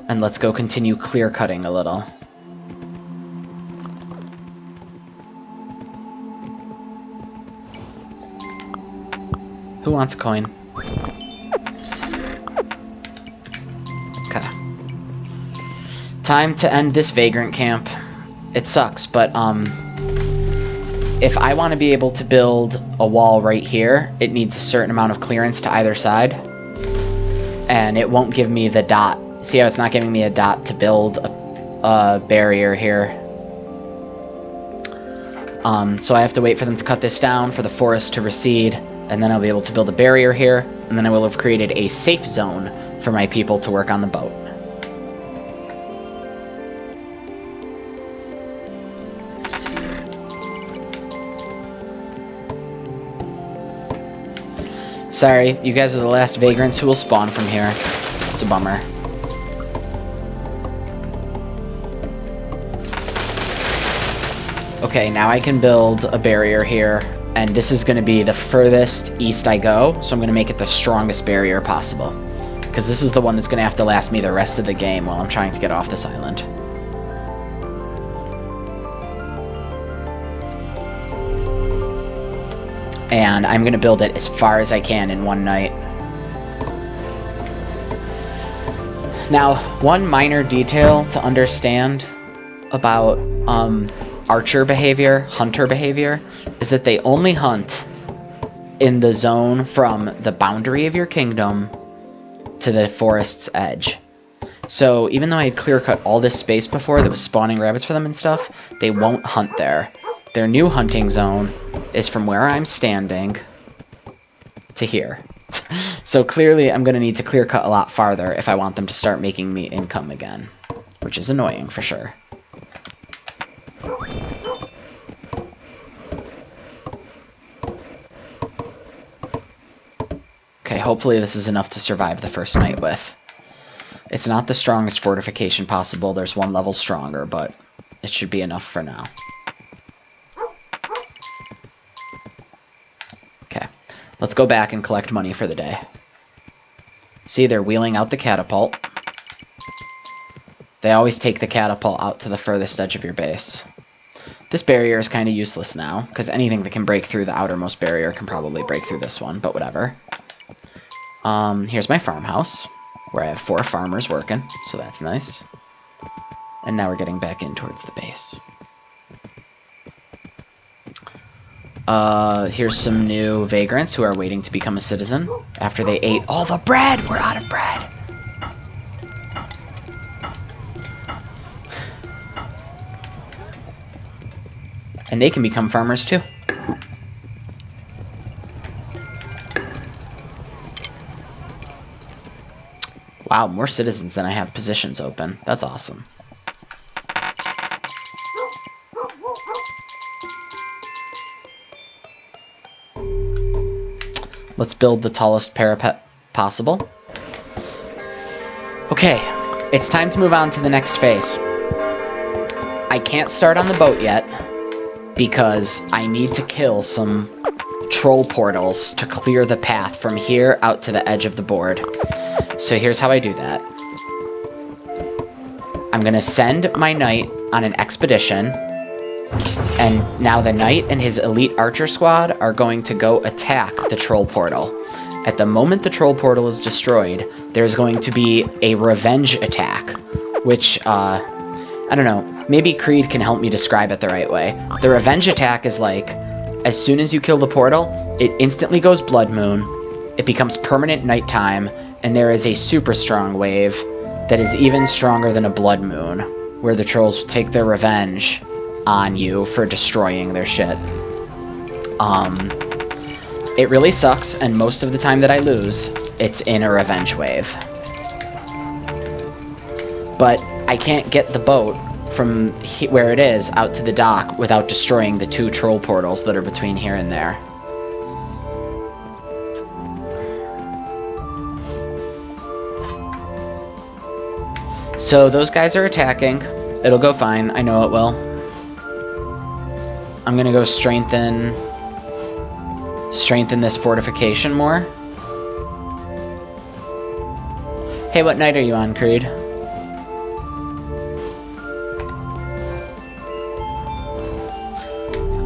And let's go continue clear cutting a little. Who wants a coin? Okay. Time to end this vagrant camp. It sucks, but if I want to be able to build a wall right here, it needs a certain amount of clearance to either side. And it won't give me the dot. See how it's not giving me a dot to build a barrier here? So I have to wait for them to cut this down, for the forest to recede, and then I'll be able to build a barrier here, and then I will have created a safe zone for my people to work on the boat. Sorry, you guys are the last vagrants who will spawn from here. It's a bummer. Okay, now I can build a barrier here, and this is going to be the furthest east I go, so I'm going to make it the strongest barrier possible. Because this is the one that's going to have to last me the rest of the game while I'm trying to get off this island. And I'm going to build it as far as I can in one night. Now, one minor detail to understand about archer behavior, hunter behavior, is that they only hunt in the zone from the boundary of your kingdom to the forest's edge. So even though I had clear cut all this space before that was spawning rabbits for them and stuff, they won't hunt there. Their new hunting zone is from where I'm standing to here. So clearly I'm going to need to clear cut a lot farther if I want them to start making me income again, which is annoying for sure. Okay, hopefully this is enough to survive the first night with. It's not the strongest fortification possible. There's one level stronger, but it should be enough for now. Okay, let's go back and collect money for the day. See, they're wheeling out the catapult. They always take the catapult out to the furthest edge of your base. This barrier is kind of useless now, because anything that can break through the outermost barrier can probably break through this one, but whatever. Here's my farmhouse, where I have 4 farmers working, so that's nice. And now we're getting back in towards the base. Here's some new vagrants who are waiting to become a citizen after they ate all the bread. We're out of bread. And they can become farmers too. Wow, more citizens than I have positions open. That's awesome. Let's build the tallest parapet possible. Okay, it's time to move on to the next phase. I can't start on the boat yet because I need to kill some troll portals to clear the path from here out to the edge of the board. So here's how I do that. I'm going to send my knight on an expedition, and now the knight and his elite archer squad are going to go attack the troll portal. At the moment the troll portal is destroyed, there's going to be a revenge attack, which, I don't know, maybe Creed can help me describe it the right way. The revenge attack is like, as soon as you kill the portal, it instantly goes blood moon, it becomes permanent nighttime, and there is a super strong wave that is even stronger than a blood moon, where the trolls take their revenge on you for destroying their shit. It really sucks, and most of the time that I lose, it's in a revenge wave. But I can't get the boat from where it is out to the dock without destroying the 2 troll portals that are between here and there. So those guys are attacking. It'll go fine. I know it will. I'm gonna go strengthen this fortification more. Hey, what night are you on, Creed?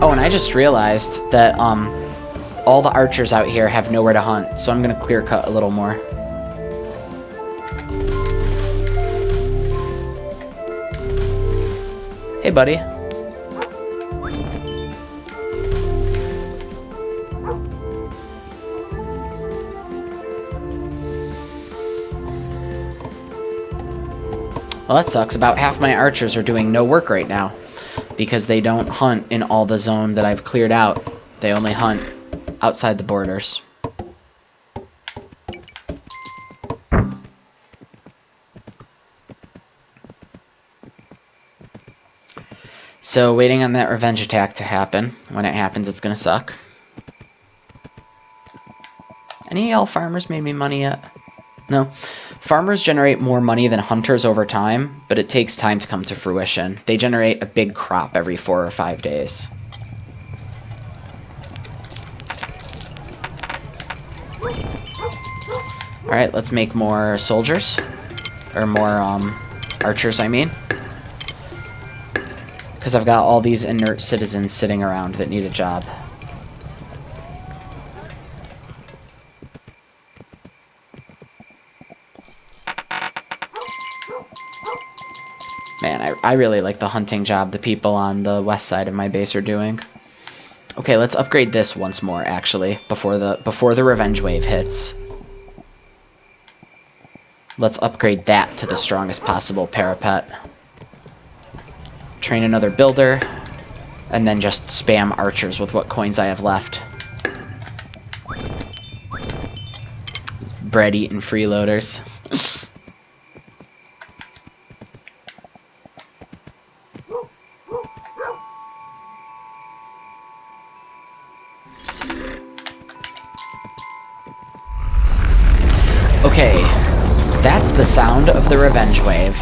Oh, and I just realized that all the archers out here have nowhere to hunt, so I'm gonna clear cut a little more. Hey, buddy. Well, that sucks. About half my archers are doing no work right now, because they don't hunt in all the zone that I've cleared out. They only hunt outside the borders. So, waiting on that revenge attack to happen. When it happens, it's gonna suck. Any of y'all farmers made me money yet? No. Farmers generate more money than hunters over time, but it takes time to come to fruition. They generate a big crop every 4 or 5 days. Alright, let's make more soldiers. Or more, archers, I mean. Because I've got all these inert citizens sitting around that need a job. Man, I really like the hunting job the people on the west side of my base are doing. Okay, let's upgrade this once more, actually, before the revenge wave hits. Let's upgrade that to the strongest possible parapet. Train another builder, and then just spam archers with what coins I have left. Bread-eating freeloaders. Okay, that's the sound of the revenge wave.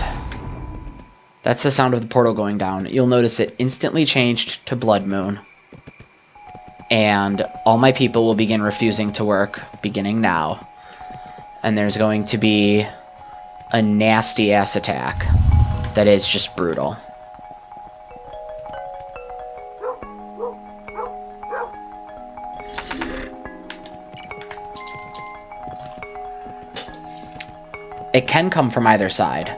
That's the sound of the portal going down. You'll notice it instantly changed to Blood Moon. And all my people will begin refusing to work, beginning now. And there's going to be a nasty-ass attack that is just brutal. It can come from either side,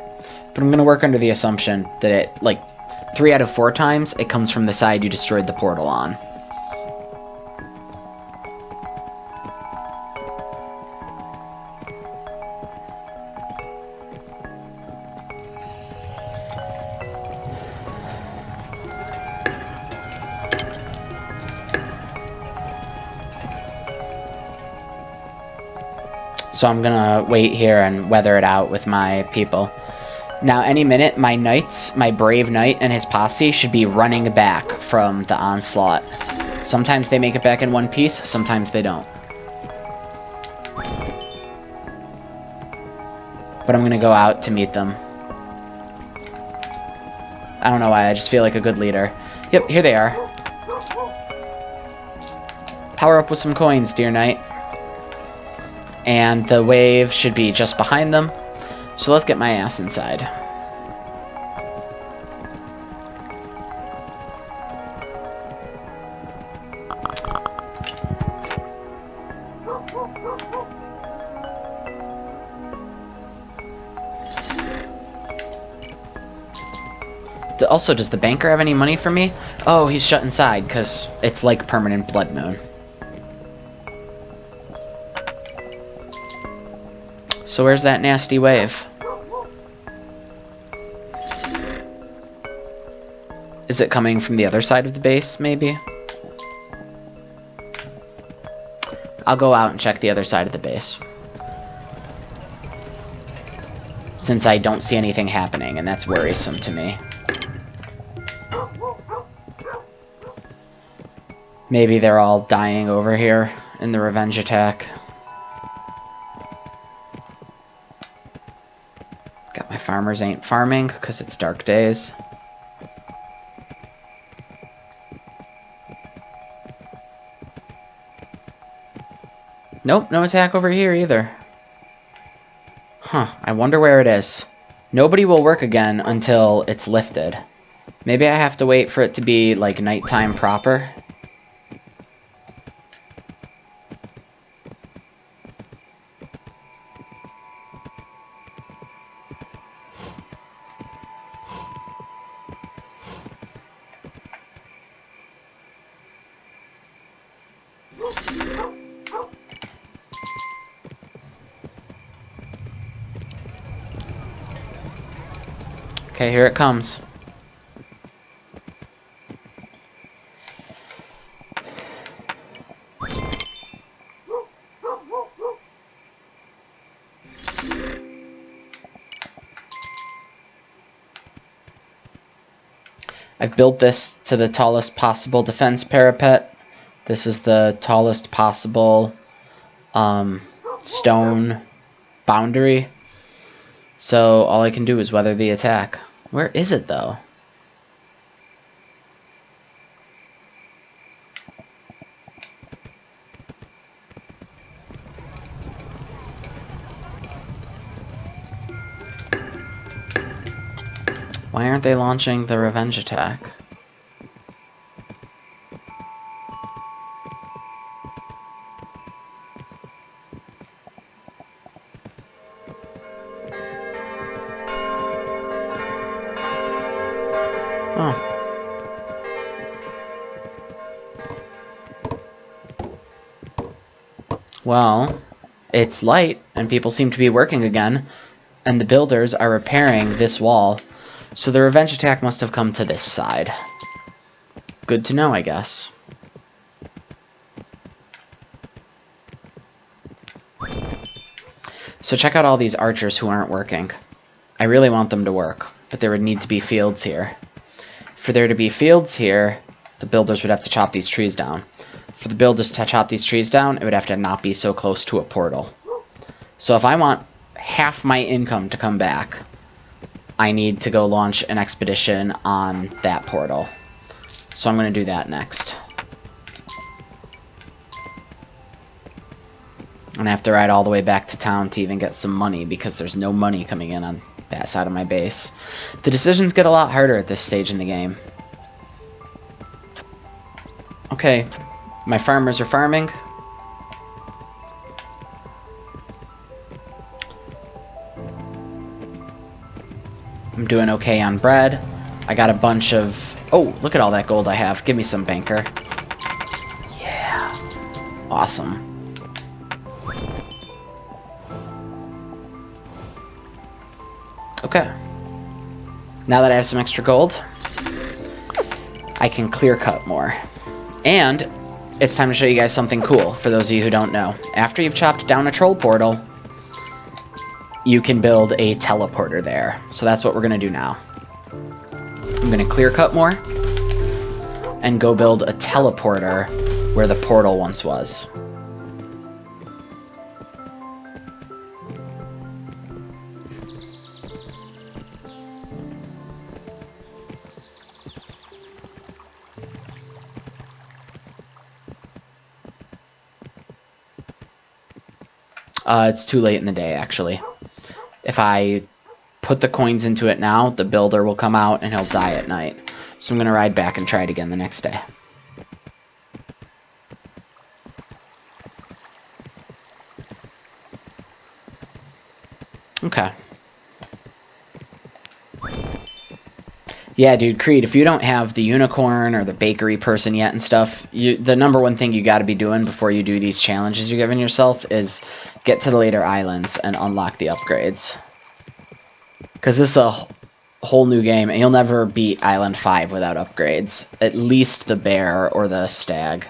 but I'm going to work under the assumption that it, like, 3 out of 4 times, it comes from the side you destroyed the portal on. So I'm gonna wait here and weather it out with my people. Now, any minute, my knights, my brave knight and his posse should be running back from the onslaught. Sometimes they make it back in one piece, sometimes they don't. But I'm gonna go out to meet them. I don't know why, I just feel like a good leader. Yep, here they are. Power up with some coins, dear knight. And the wave should be just behind them. So let's get my ass inside. Also, does the banker have any money for me? Oh, he's shut inside because it's like permanent blood moon. So where's that nasty wave? Is it coming from the other side of the base, maybe? I'll go out and check the other side of the base. Since I don't see anything happening, and that's worrisome to me. Maybe they're all dying over here in the revenge attack. Got my farmers ain't farming because it's dark days. Nope, no attack over here either. Huh, I wonder where it is. Nobody will work again until it's lifted. Maybe I have to wait for it to be, like, nighttime proper. Okay, here it comes. I've built this to the tallest possible defense parapet. This is the tallest possible stone boundary. So all I can do is weather the attack. Where is it, though? Why aren't they launching the revenge attack? Oh. Well, it's light, and people seem to be working again, and the builders are repairing this wall, so the revenge attack must have come to this side. Good to know, I guess. So check out all these archers who aren't working. I really want them to work, but there would need to be fields here. For there to be fields here, the builders would have to chop these trees down. For the builders to chop these trees down, it would have to not be so close to a portal. So if I want half my income to come back, I need to go launch an expedition on that portal. So I'm going to do that next. And I have to ride all the way back to town to even get some money, because there's no money coming in on that side of my base. The decisions get a lot harder at this stage in the game. Okay, my farmers are farming. I'm doing okay on bread. I got a bunch of... Oh, look at all that gold I have. Give me some, banker. Yeah. Awesome. Okay. Now that I have some extra gold, I can clear cut more. And it's time to show you guys something cool, for those of you who don't know. After you've chopped down a troll portal, you can build a teleporter there. So that's what we're going to do now. I'm going to clear cut more and go build a teleporter where the portal once was. It's too late in the day, actually. If I put the coins into it now, the builder will come out and he'll die at night. So I'm going to ride back and try it again the next day. Okay. Yeah, dude, Creed, if you don't have the unicorn or the bakery person yet and stuff, the number one thing you got to be doing before you do these challenges you're giving yourself is get to the later islands and unlock the upgrades. Because this is a whole new game, and you'll never beat Island 5 without upgrades. At least the bear or the stag.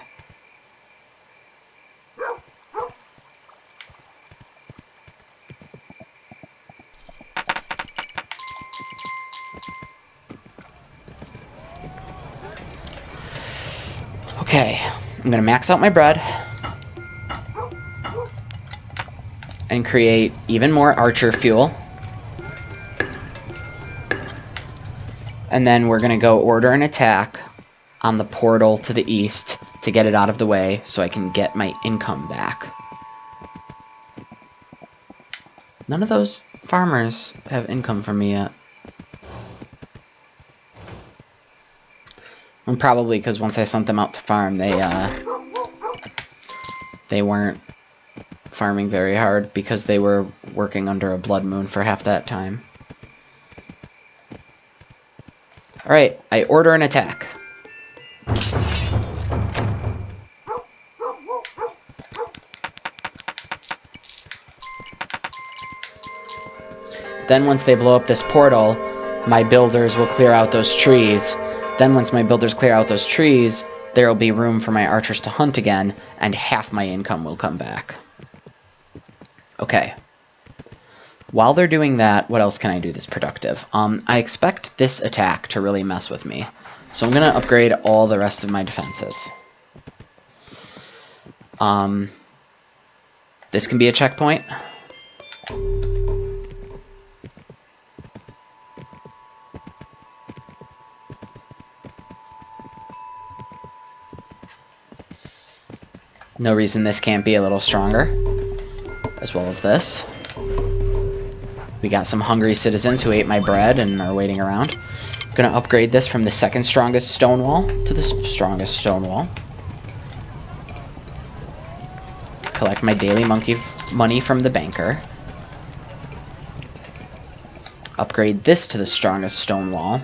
Okay, I'm going to max out my bread. And create even more archer fuel. And then we're going to go order an attack on the portal to the east to get it out of the way so I can get my income back. None of those farmers have income from me yet. And probably because once I sent them out to farm, they weren't farming very hard because they were working under a blood moon for half that time. Alright, I order an attack. Then once they blow up this portal, my builders will clear out those trees. Then once my builders clear out those trees, there will be room for my archers to hunt again, and half my income will come back. Okay. While they're doing that, what else can I do that's productive? I expect this attack to really mess with me. So I'm going to upgrade all the rest of my defenses. This can be a checkpoint. No reason this can't be a little stronger. As well as this. We got some hungry citizens who ate my bread and are waiting around. I'm gonna upgrade this from the second strongest stone wall to the strongest stone wall. Collect my daily monkey money from the banker. Upgrade this to the strongest stone wall.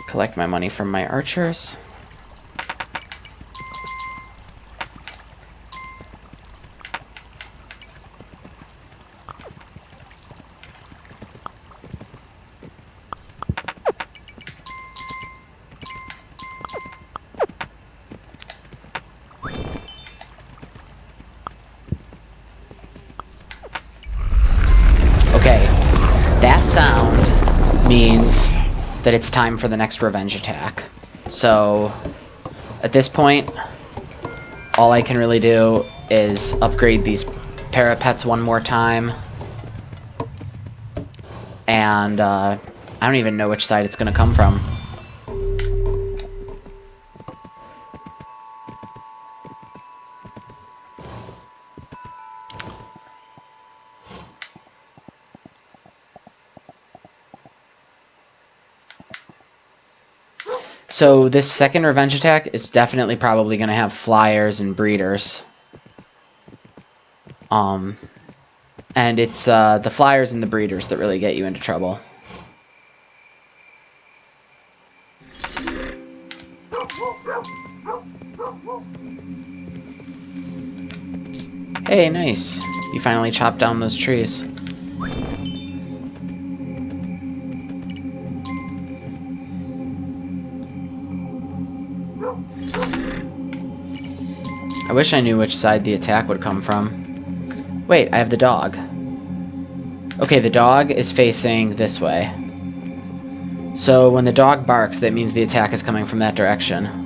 Collect my money from my archers. Okay, that sound means that it's time for the next revenge attack. So, at this point, all I can really do is upgrade these parapets one more time. And, I don't even know which side it's gonna come from. So this second revenge attack is definitely probably going to have flyers and breeders. And it's the flyers and the breeders that really get you into trouble. Hey, nice. You finally chopped down those trees. I wish I knew which side the attack would come from. Wait, I have the dog. Okay, the dog is facing this way. So when the dog barks, that means the attack is coming from that direction.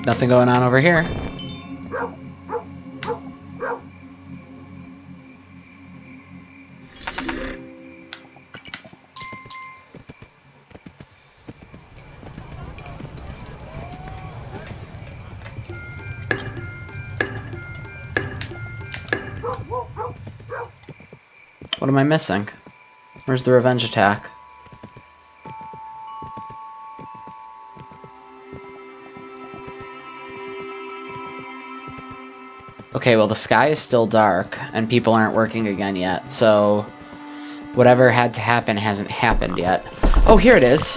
Nothing going on over here. What am I missing? Where's the revenge attack? Okay, well the sky is still dark, and people aren't working again yet, so whatever had to happen hasn't happened yet. Oh, here it is!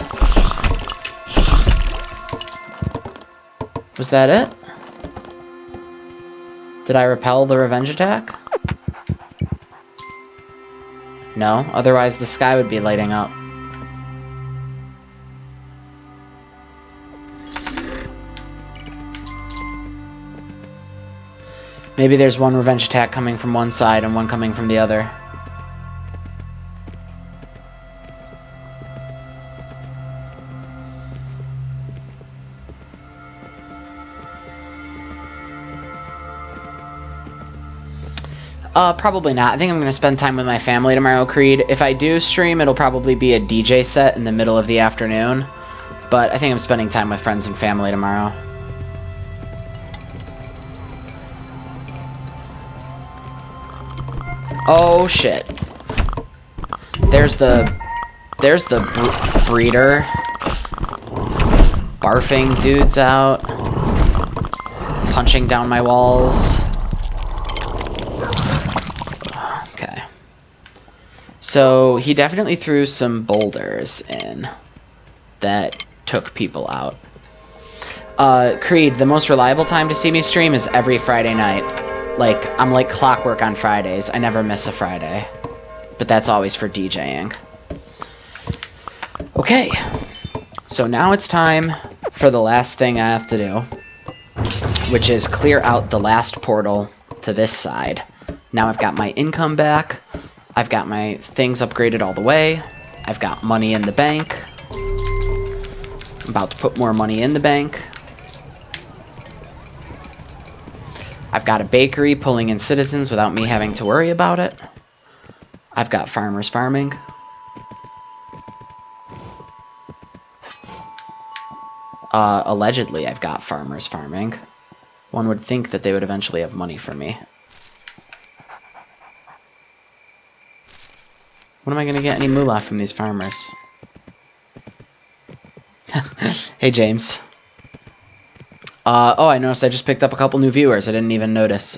Was that it? Did I repel the revenge attack? No, otherwise the sky would be lighting up. Maybe there's one revenge attack coming from one side and one coming from the other. Probably not. I think I'm going to spend time with my family tomorrow, Creed. If I do stream, it'll probably be a DJ set in the middle of the afternoon. But I think I'm spending time with friends and family tomorrow. Oh, shit. There's the breeder. Barfing dudes out. Punching down my walls. So, he definitely threw some boulders in that took people out. Creed, the most reliable time to see me stream is every Friday night. Like, I'm like clockwork on Fridays. I never miss a Friday. But that's always for DJing. Okay. So now it's time for the last thing I have to do, which is clear out the last portal to this side. Now I've got my income back. I've got my things upgraded all the way. I've got money in the bank. I'm about to put more money in the bank. I've got a bakery pulling in citizens without me having to worry about it. I've got farmers farming. Allegedly, I've got farmers farming. One would think that they would eventually have money for me. When am I going to get any moolah from these farmers? Hey, James. Oh, I noticed I just picked up a couple new viewers. I didn't even notice.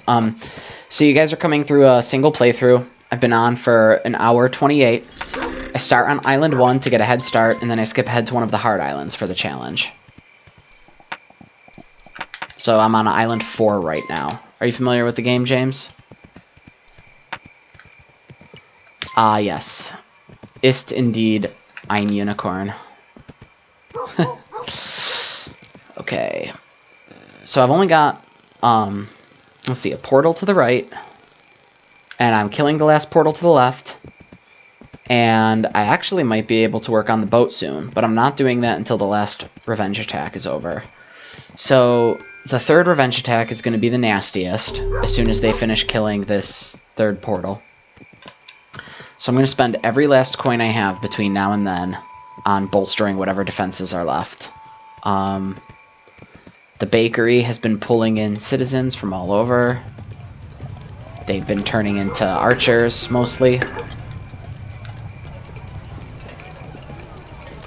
So you guys are coming through a single playthrough. I've been on for an hour 28. I start on Island 1 to get a head start, and then I skip ahead to one of the hard islands for the challenge. So I'm on Island 4 right now. Are you familiar with the game, James? Ah, yes. Ist indeed ein Unicorn. Okay. So I've only got, let's see, a portal to the right. And I'm killing the last portal to the left. And I actually might be able to work on the boat soon. But I'm not doing that until the last revenge attack is over. So the third revenge attack is going to be the nastiest as soon as they finish killing this third portal. So I'm going to spend every last coin I have between now and then on bolstering whatever defenses are left. The bakery has been pulling in citizens from all over. They've been turning into archers, mostly.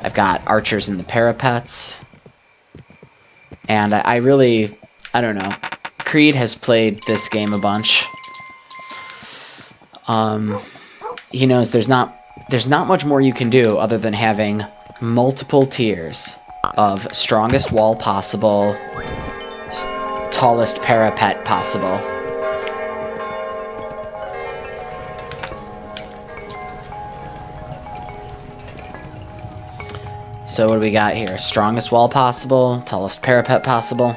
I've got archers in the parapets. And I don't know. Creed has played this game a bunch. He knows there's not much more you can do other than having multiple tiers of strongest wall possible, tallest parapet possible. So what do we got here? Strongest wall possible, tallest parapet possible.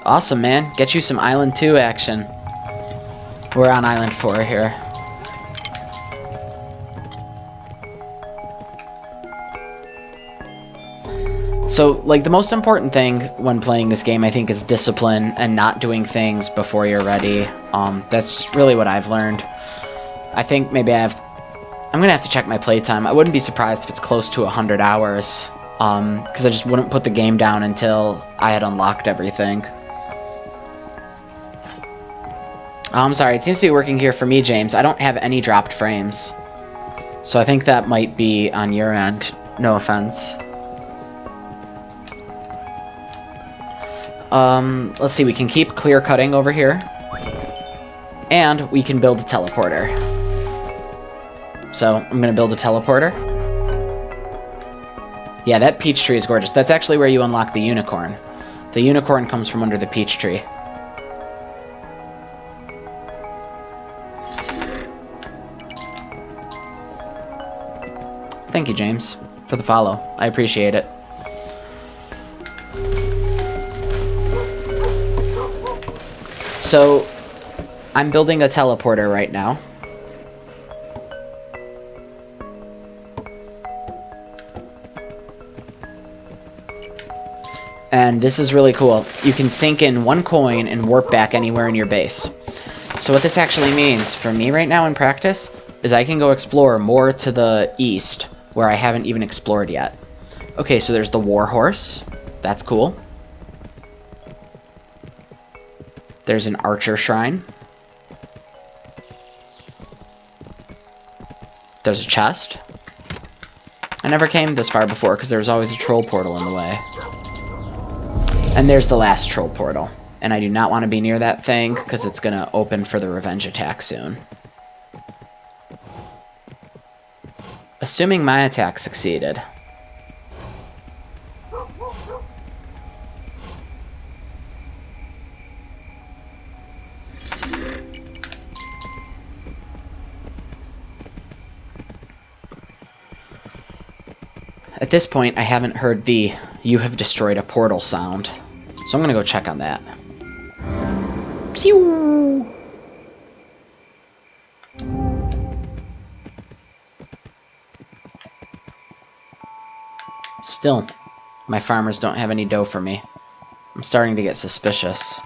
Awesome, man. Get you some Island 2 action. We're on Island 4 here. So, like, the most important thing when playing this game, I think, is discipline and not doing things before you're ready. That's really what I've learned. I think maybe I'm gonna have to check my playtime. I wouldn't be surprised if it's close to 100 hours. Because I just wouldn't put the game down until I had unlocked everything. Oh, I'm sorry, it seems to be working here for me, James. I don't have any dropped frames. So I think that might be on your end. No offense. Let's see, we can keep clear cutting over here. And we can build a teleporter. So, I'm gonna build a teleporter. Yeah, that peach tree is gorgeous. That's actually where you unlock the unicorn. The unicorn comes from under the peach tree. Thank you, James, for the follow. I appreciate it. So, I'm building a teleporter right now. And this is really cool. You can sink in 1 coin and warp back anywhere in your base. So what this actually means for me right now in practice is I can go explore more to the east where I haven't even explored yet. Okay, so there's the Warhorse. That's cool. There's an Archer Shrine. There's a chest. I never came this far before because there was always a troll portal in the way. And there's the last troll portal. And I do not want to be near that thing because it's going to open for the revenge attack soon. Assuming my attack succeeded. At this point, I haven't heard the "you have destroyed a portal" sound. So I'm gonna go check on that. Pew! Still, my farmers don't have any dough for me. I'm starting to get suspicious.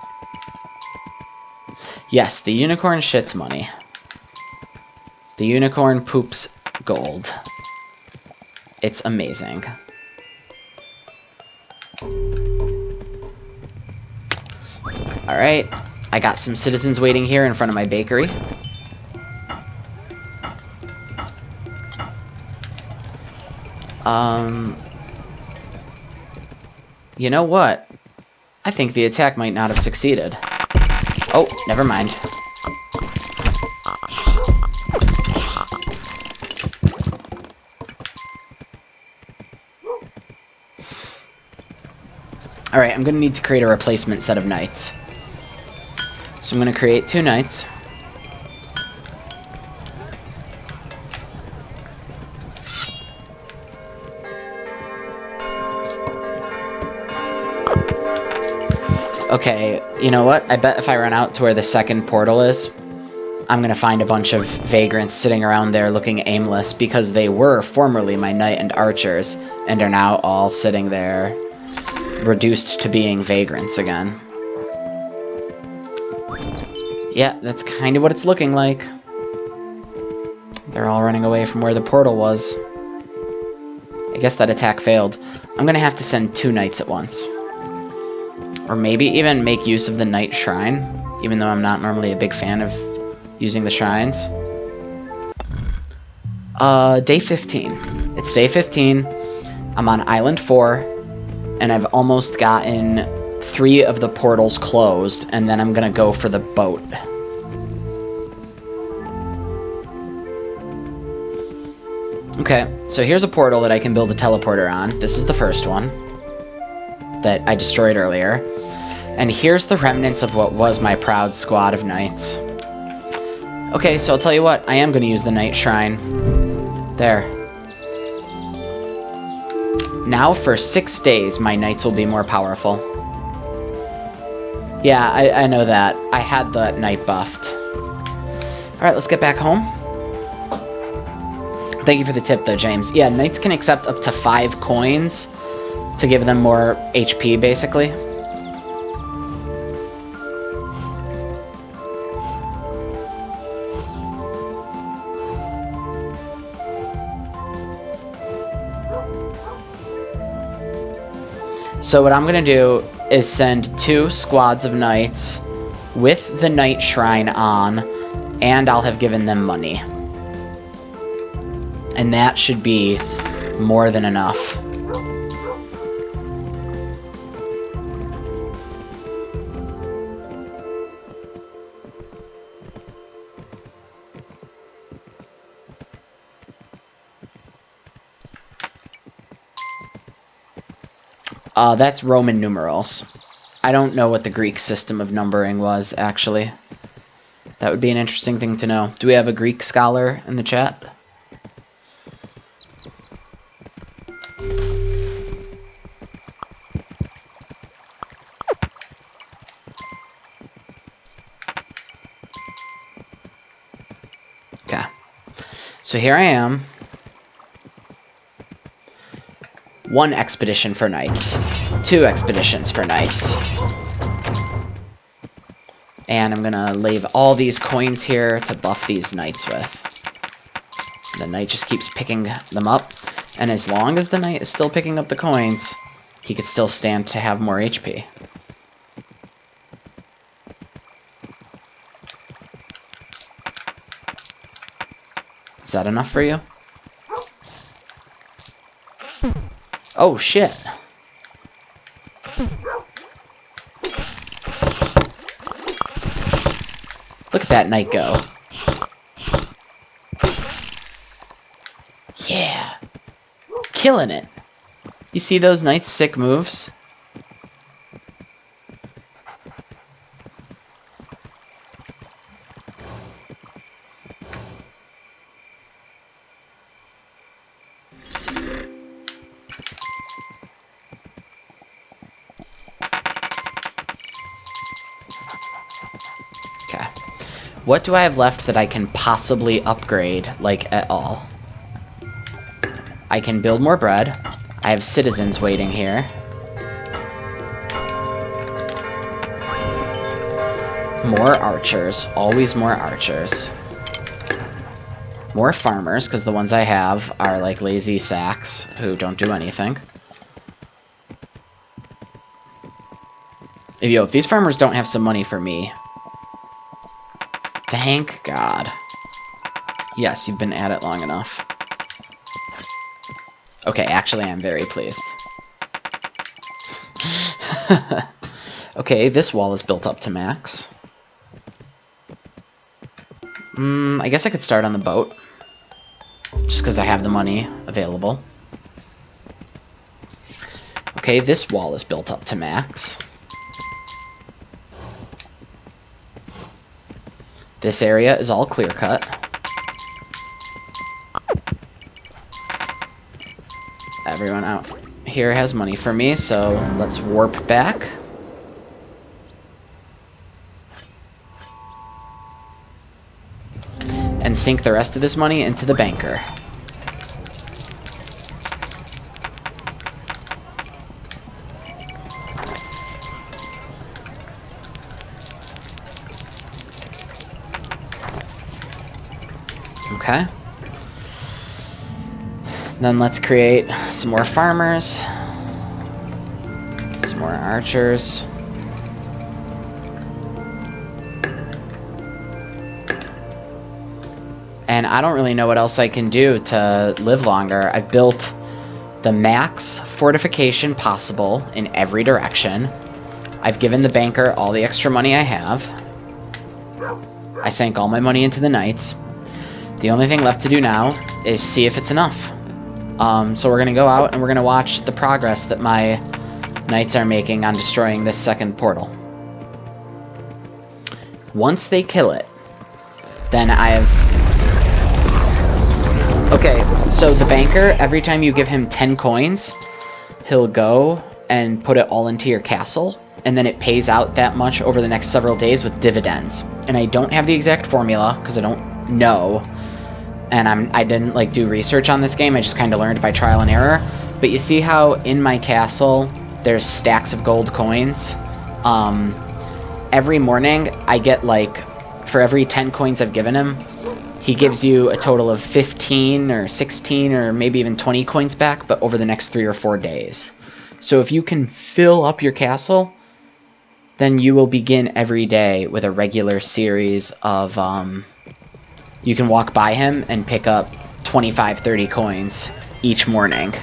Yes, the unicorn shits money. The unicorn poops gold. It's amazing. Alright, I got some citizens waiting here in front of my bakery. You know what? I think the attack might not have succeeded. Oh, never mind. Alright, I'm gonna need to create a replacement set of knights. So I'm gonna create 2 knights. Okay, you know what? I bet if I run out to where the second portal is, I'm gonna find a bunch of vagrants sitting around there looking aimless because they were formerly my knight and archers and are now all sitting there reduced to being vagrants again. Yeah, that's kind of what it's looking like. They're all running away from where the portal was. I guess that attack failed. I'm gonna have to send 2 knights at once. Or maybe even make use of the Knight Shrine, even though I'm not normally a big fan of using the shrines. Day 15. It's day 15. I'm on Island 4, and I've almost gotten 3 of the portals closed, and then I'm gonna go for the boat. Okay, so here's a portal that I can build a teleporter on. This is the first one that I destroyed earlier. And here's the remnants of what was my proud squad of knights. Okay, so I'll tell you what, I am going to use the Knight Shrine. There. Now for 6 days, my knights will be more powerful. Yeah, I know that. I had the knight buffed. Alright, let's get back home. Thank you for the tip, though, James. Yeah, knights can accept up to 5 coins to give them more HP, basically. So what I'm going to do is send 2 squads of knights with the Night Shrine on, and I'll have given them money. And that should be more than enough. That's Roman numerals. I don't know what the Greek system of numbering was, actually. That would be an interesting thing to know. Do we have a Greek scholar in the chat? Okay. So here I am. 1 expedition for knights. 2 expeditions for knights. And I'm gonna leave all these coins here to buff these knights with. The knight just keeps picking them up, and as long as the knight is still picking up the coins, he could still stand to have more HP. Is that enough for you? Oh, shit. Look at that knight go. Yeah. Killing it. You see those knights' sick moves? What do I have left that I can possibly upgrade, like, at all? I can build more bread. I have citizens waiting here. More archers. Always more archers. More farmers, because the ones I have are, like, lazy sacks who don't do anything. If these farmers don't have some money for me... Thank God. Yes, you've been at it long enough. Okay, actually, I'm very pleased. Okay, this wall is built up to max. I guess I could start on the boat. Just because I have the money available. Okay, this wall is built up to max. This area is all clear-cut. Everyone out here has money for me, so let's warp back. And sink the rest of this money into the banker. Okay. Then let's create some more farmers. Some more archers. And I don't really know what else I can do to live longer. I've built the max fortification possible in every direction. I've given the banker all the extra money I have. I sank all my money into the knights. The only thing left to do now is see if it's enough. So we're going to go out and we're going to watch the progress that my knights are making on destroying this second portal. Once they kill it, then I have... Okay, so the banker, every time you give him 10 coins, he'll go and put it all into your castle, and then it pays out that much over the next several days with dividends. And I don't have the exact formula, because I don't know, and I didn't like do research on this game, I just kind of learned by trial and error. But you see how in my castle, there's stacks of gold coins? Every morning, I get like, for every 10 coins I've given him, he gives you a total of 15 or 16 or maybe even 20 coins back, but over the next 3 or 4 days. So if you can fill up your castle then you will begin every day with a regular series of, you can walk by him and pick up 25, 30 coins each morning.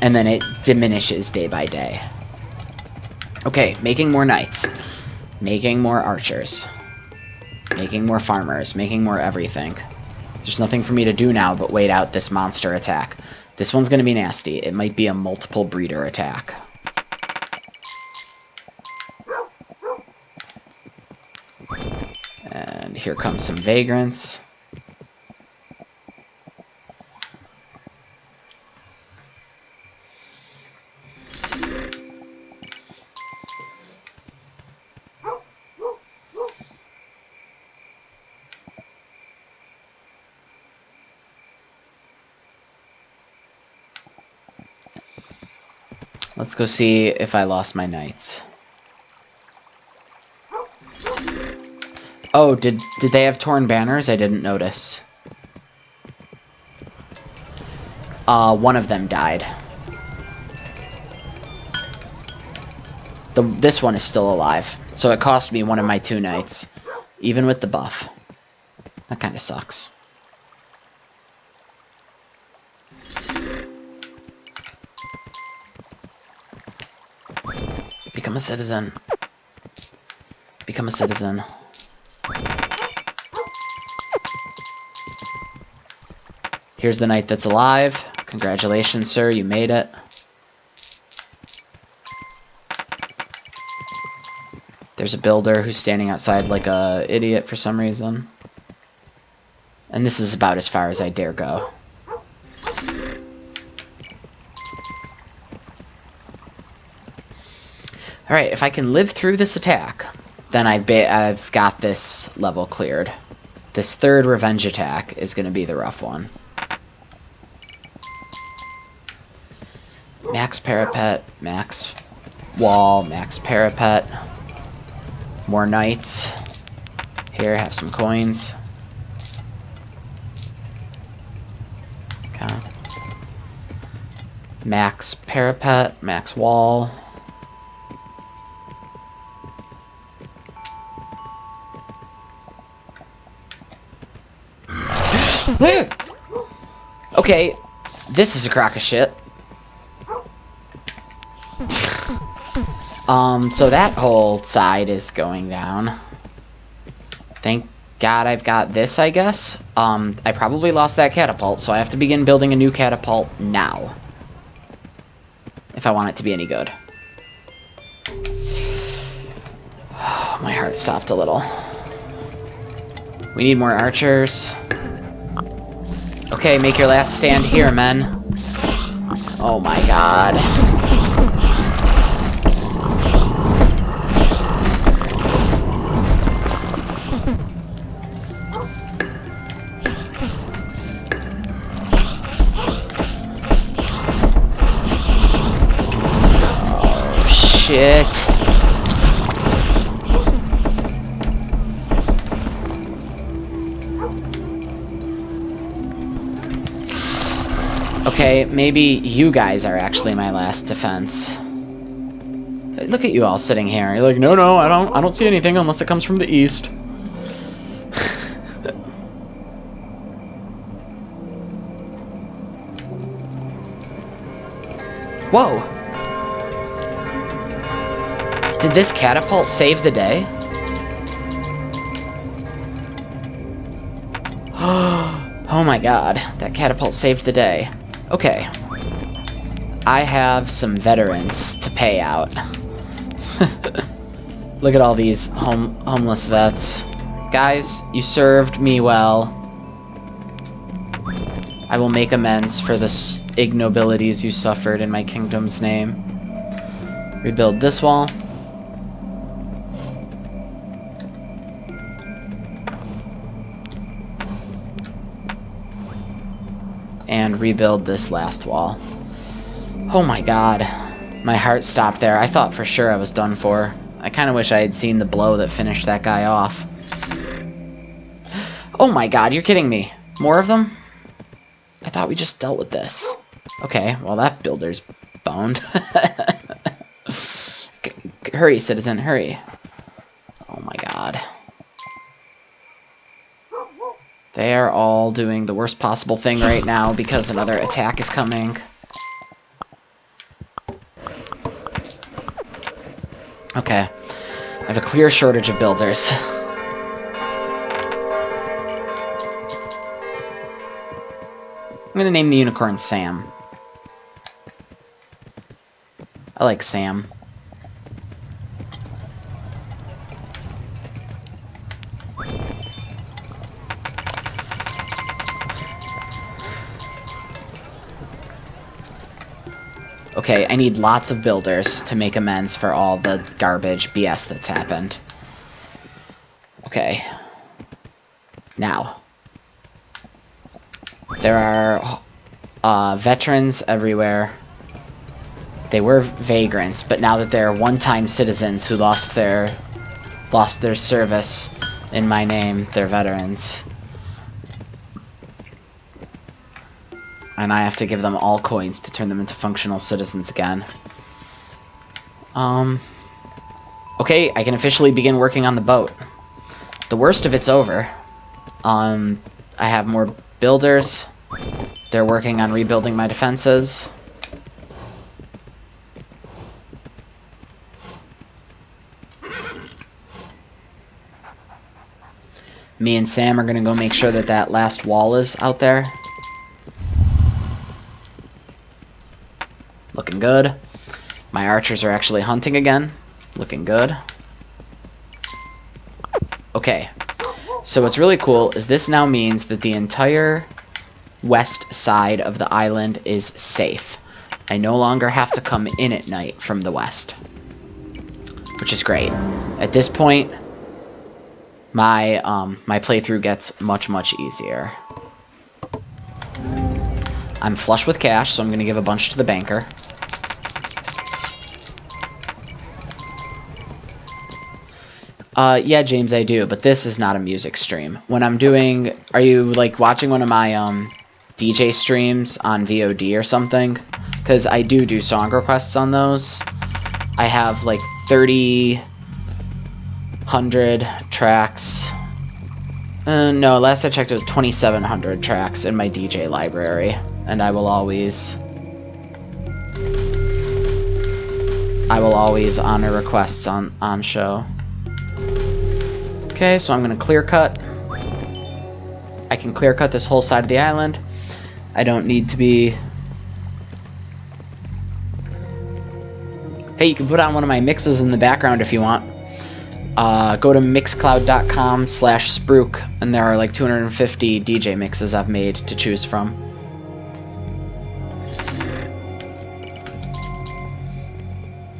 And then it diminishes day by day. Okay, making more knights. Making more archers. Making more farmers. Making more everything. There's nothing for me to do now but wait out this monster attack. This one's going to be nasty. It might be a multiple breeder attack. And here comes some vagrants. Let's go see if I lost my knights. Oh, did they have torn banners? I didn't notice. One of them died. This one is still alive, so it cost me one of my 2 knights, even with the buff. That kind of sucks. Become a citizen. Become a citizen. Here's the knight that's alive. Congratulations, sir, you made it. There's a builder who's standing outside like a idiot for some reason. And this is about as far as I dare go. Alright, if I can live through this attack, then I've got this level cleared. This third revenge attack is going to be the rough one. Max parapet, max wall, max parapet. More knights. Here, have some coins. Okay. Max parapet, max wall. Okay, this is a crock of shit. So that whole side is going down. Thank God I've got this, I guess. I probably lost that catapult, so I have to begin building a new catapult now. If I want it to be any good. My heart stopped a little. We need more archers. Okay, make your last stand here, men. Oh my god. Oh, shit. Okay, maybe you guys are actually my last defense. Look at you all sitting here. You're like, no, I don't see anything unless it comes from the east. Whoa! Did this catapult save the day? Oh my god, that catapult saved the day. Okay. I have some veterans to pay out. Look at all these homeless vets. Guys, you served me well. I will make amends for the ignobilities you suffered in my kingdom's name. Rebuild this wall. And rebuild this last wall. Oh my god. My heart stopped there. I thought for sure I was done for. I kind of wish I had seen the blow that finished that guy off. Oh my god, you're kidding me. More of them? I thought we just dealt with this. Okay, well that builder's boned. Hurry, citizen, hurry. Oh my god. They are all doing the worst possible thing right now because another attack is coming. Okay. I have a clear shortage of builders. I'm gonna name the unicorn Sam. I like Sam. Okay, I need lots of builders to make amends for all the garbage BS that's happened. Okay. Now. There are veterans everywhere. They were vagrants, but now that they're one-time citizens who lost their service in my name, they're veterans. And I have to give them all coins to turn them into functional citizens again. Okay, I can officially begin working on the boat. The worst of it's over. I have more builders. They're working on rebuilding my defenses. Me and Sam are gonna go make sure that that last wall is out there. Looking good. My archers are actually hunting again. Looking good. Okay. So what's really cool is this now means that the entire west side of the island is safe. I no longer have to come in at night from the west. Which is great. At this point, my playthrough gets much, much easier. I'm flush with cash, so I'm going to give a bunch to the banker. Yeah, James, I do, but this is not a music stream. When I'm doing... Are you, like, watching one of my, DJ streams on VOD or something? Because I do song requests on those. I have, like, 3,100 tracks. No, last I checked it was 2,700 tracks in my DJ library. And I will always honor requests on show. Okay, so I'm gonna clear cut. I can clear cut this whole side of the island. I don't need to be... Hey, you can put on one of my mixes in the background if you want. Go to mixcloud.com/spruik, and there are like 250 DJ mixes I've made to choose from.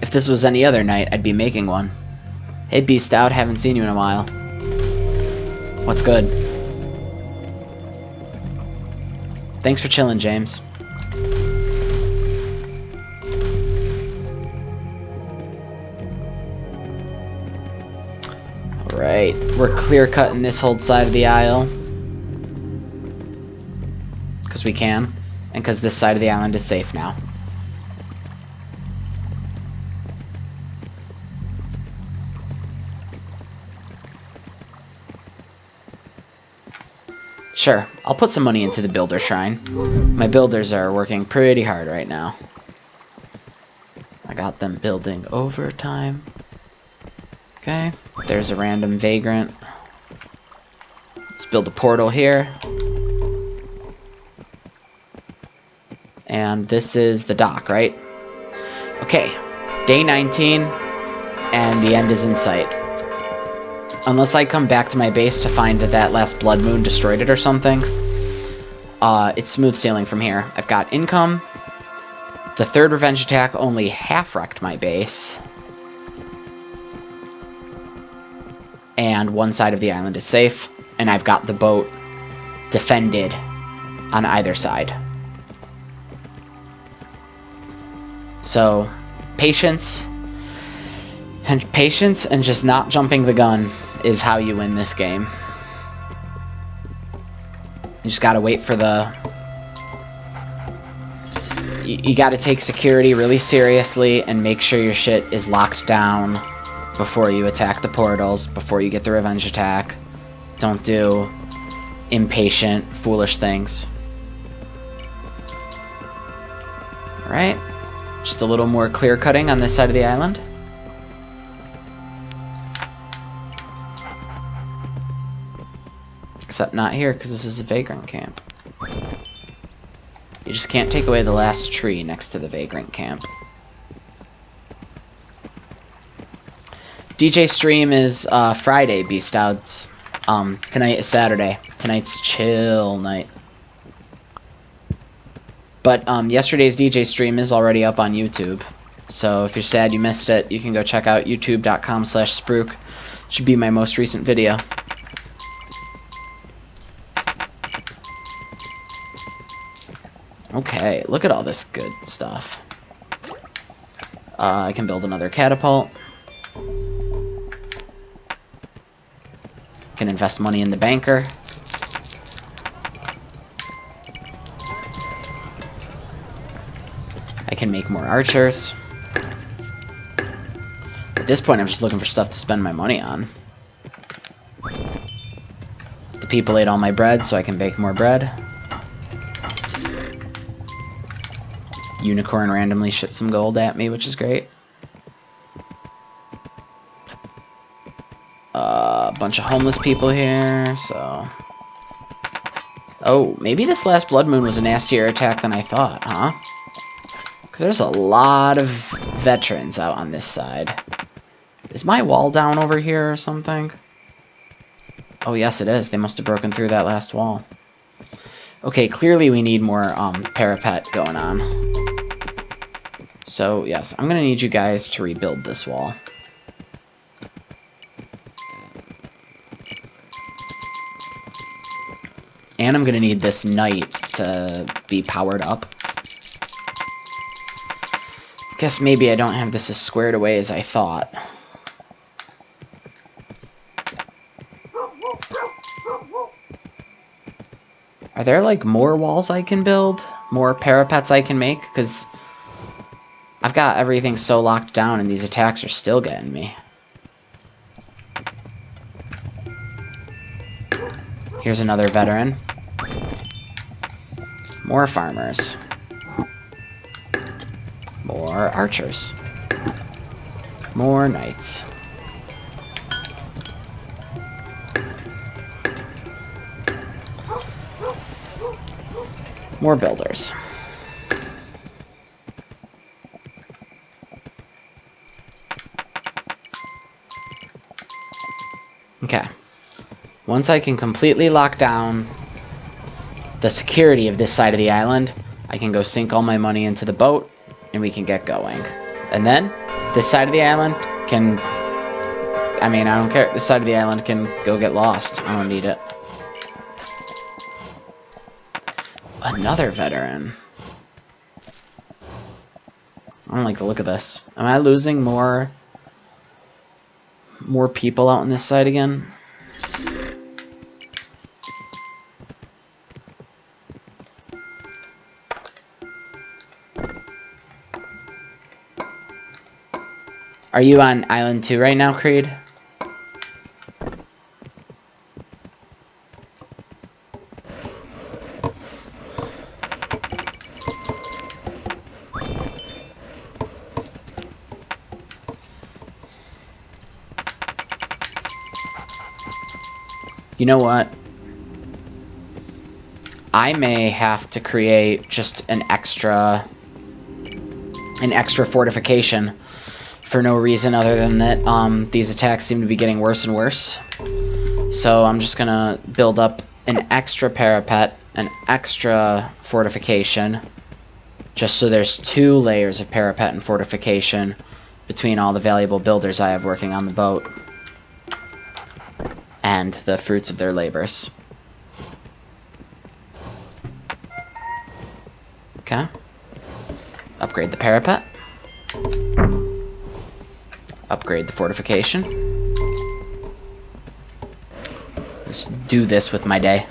If this was any other night, I'd be making one. Hey, Beast Out, haven't seen you in a while. What's good? Thanks for chilling, James. Alright, we're clear-cutting this whole side of the aisle. Because we can. And because this side of the island is safe now. Sure, I'll put some money into the builder shrine. My builders are working pretty hard right now. I got them building overtime. Okay, there's a random vagrant. Let's build a portal here. And this is the dock, right? Okay, day 19, and the end is in sight. Unless I come back to my base to find that last blood moon destroyed it or something, it's smooth sailing from here. I've got income. The third revenge attack only half wrecked my base. And one side of the island is safe. And I've got the boat defended on either side. So, patience and just not jumping the gun is how you win this game. You just gotta wait for the You got to take security really seriously and make sure your shit is locked down before you attack the portals, before you get the revenge attack. Don't do impatient, foolish things. Alright. Just a little more clear cutting on this side of the island. Except not here, because this is a vagrant camp. You just can't take away the last tree next to the vagrant camp. DJ stream is Friday, Beastouts. Tonight is Saturday. Tonight's chill night. But yesterday's DJ stream is already up on YouTube. So if you're sad you missed it, you can go check out youtube.com/Spruik. Should be my most recent video. Okay, look at all this good stuff. I can build another catapult. Can invest money in the banker. I can make more archers. At this point, I'm just looking for stuff to spend my money on. The people ate all my bread, so I can bake more bread. Unicorn randomly shit some gold at me, which is great. A bunch of homeless people here, so... Oh, maybe this last blood moon was a nastier attack than I thought, huh? Because there's a lot of veterans out on this side. Is my wall down over here or something? Oh, yes it is. They must have broken through that last wall. Okay, clearly we need more parapet going on. So, yes, I'm going to need you guys to rebuild this wall. And I'm going to need this knight to be powered up. Guess maybe I don't have this as squared away as I thought. Are there, like, more walls I can build? More parapets I can make? Because I've got everything so locked down and these attacks are still getting me. Here's another veteran. More farmers. More archers. More knights. More builders. Okay. Once I can completely lock down the security of this side of the island, I can go sink all my money into the boat, and we can get going. And then, this side of the island can... I mean, I don't care. This side of the island can go get lost. I don't need it. Another veteran. I don't like the look of this. Am I losing more people out on this side again? Are you on Island 2 right now, Creed? You know what? I may have to create just an extra fortification for no reason other than that these attacks seem to be getting worse and worse. So I'm just gonna build up an extra parapet, an extra fortification, just so there's 2 layers of parapet and fortification between all the valuable builders I have working on the boat and the fruits of their labors. Okay. Upgrade the parapet. Upgrade the fortification. Just do this with my day.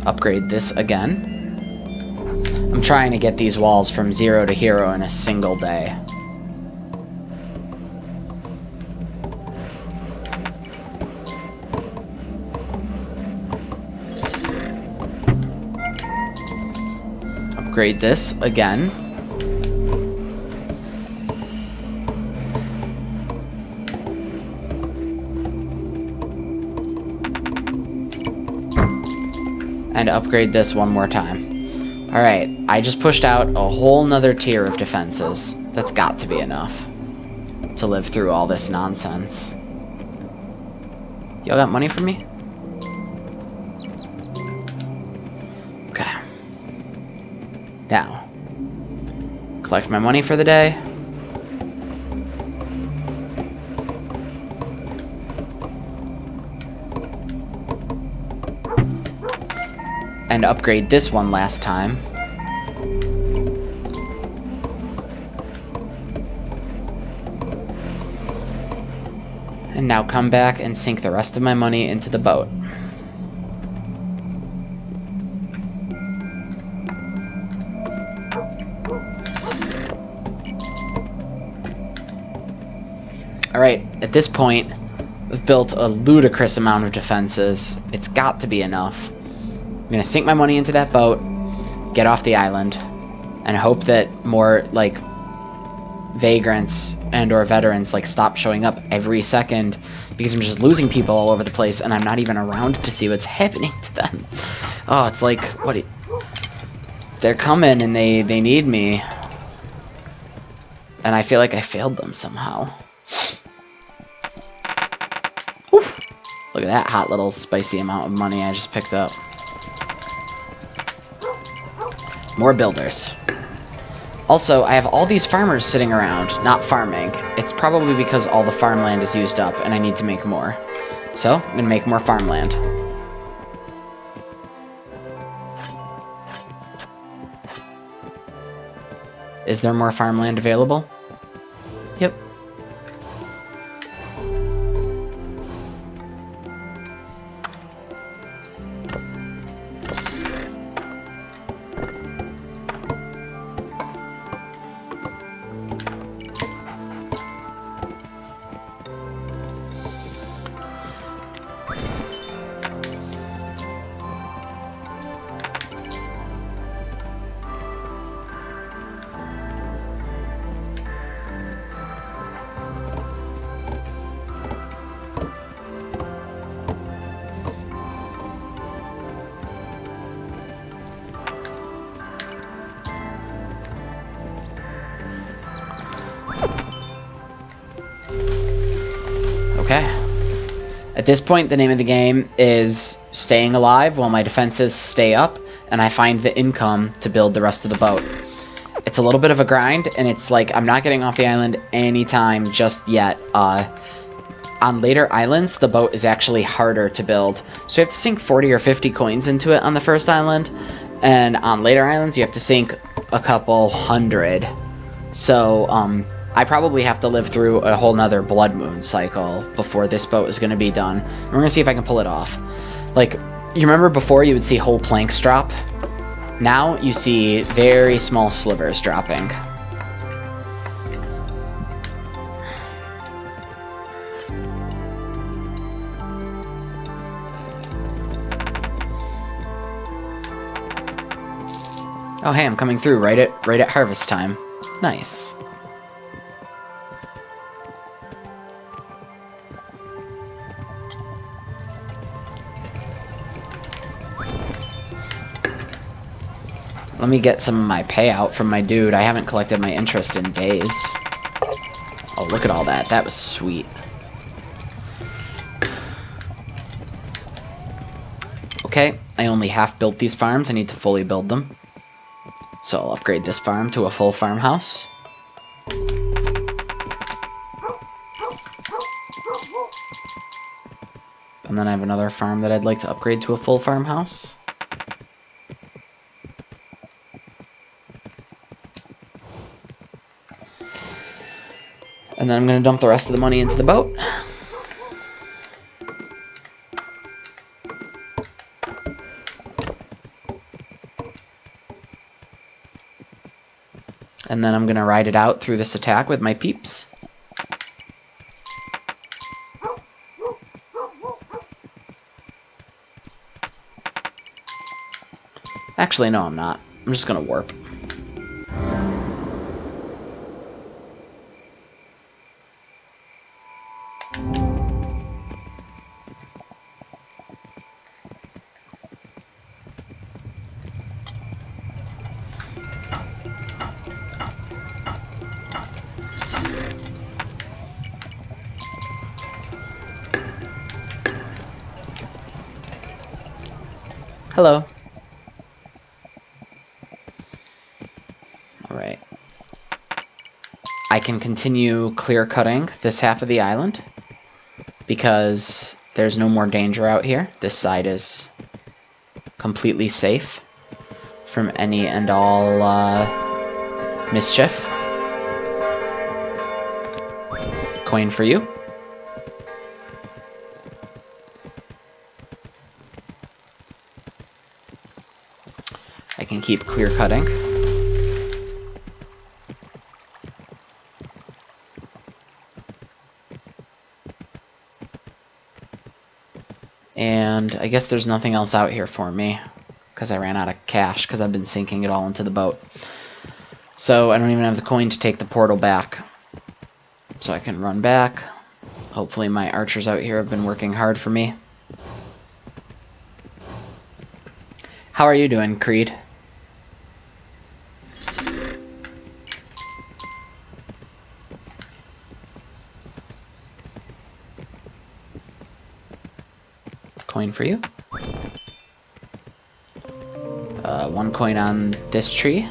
Upgrade this again. I'm trying to get these walls from 0 to hero in a single day. Upgrade this again. And upgrade this one more time. Alright, I just pushed out a whole nother tier of defenses. That's got to be enough to live through all this nonsense. Y'all got money for me? Okay. Now, collect my money for the day. And upgrade this one last time. And now come back and sink the rest of my money into the boat. Alright, at this point, we've built a ludicrous amount of defenses. It's got to be enough. I'm gonna sink my money into that boat, get off the island, and hope that more, like, vagrants and or veterans, like, stop showing up every second, because I'm just losing people all over the place, and I'm not even around to see what's happening to them. Oh, it's like, they're coming, and they need me. And I feel like I failed them somehow. Whew. Look at that hot little spicy amount of money I just picked up. More builders. Also, I have all these farmers sitting around, not farming. It's probably because all the farmland is used up, and I need to make more. So, I'm gonna make more farmland. Is there more farmland available? Yep. Okay. At this point, the name of the game is staying alive while my defenses stay up, and I find the income to build the rest of the boat. It's a little bit of a grind, and it's like I'm not getting off the island anytime just yet. On later islands, the boat is actually harder to build. So you have to sink 40 or 50 coins into it on the first island, and on later islands, you have to sink a couple hundred. So, I probably have to live through a whole nother Blood Moon cycle before this boat is going to be done. And we're going to see if I can pull it off. Like, you remember before you would see whole planks drop? Now you see very small slivers dropping. Oh hey, I'm coming through right at harvest time. Nice. Let me get some of my payout from my dude. I haven't collected my interest in days. Oh, look at all that. That was sweet. Okay, I only half built these farms. I need to fully build them. So I'll upgrade this farm to a full farmhouse. And then I have another farm that I'd like to upgrade to a full farmhouse. And then I'm going to dump the rest of the money into the boat. And then I'm going to ride it out through this attack with my peeps. Actually, no, I'm not. I'm just going to warp. Hello. Alright. I can continue clear cutting this half of the island because there's no more danger out here. This side is completely safe from any and all mischief. Coin for you. I can keep clear cutting. And I guess there's nothing else out here for me because I ran out of cash because I've been sinking it all into the boat. So I don't even have the coin to take the portal back. So I can run back. Hopefully my archers out here have been working hard for me. How are you doing, Creed? Coin for you. 1 coin on this tree.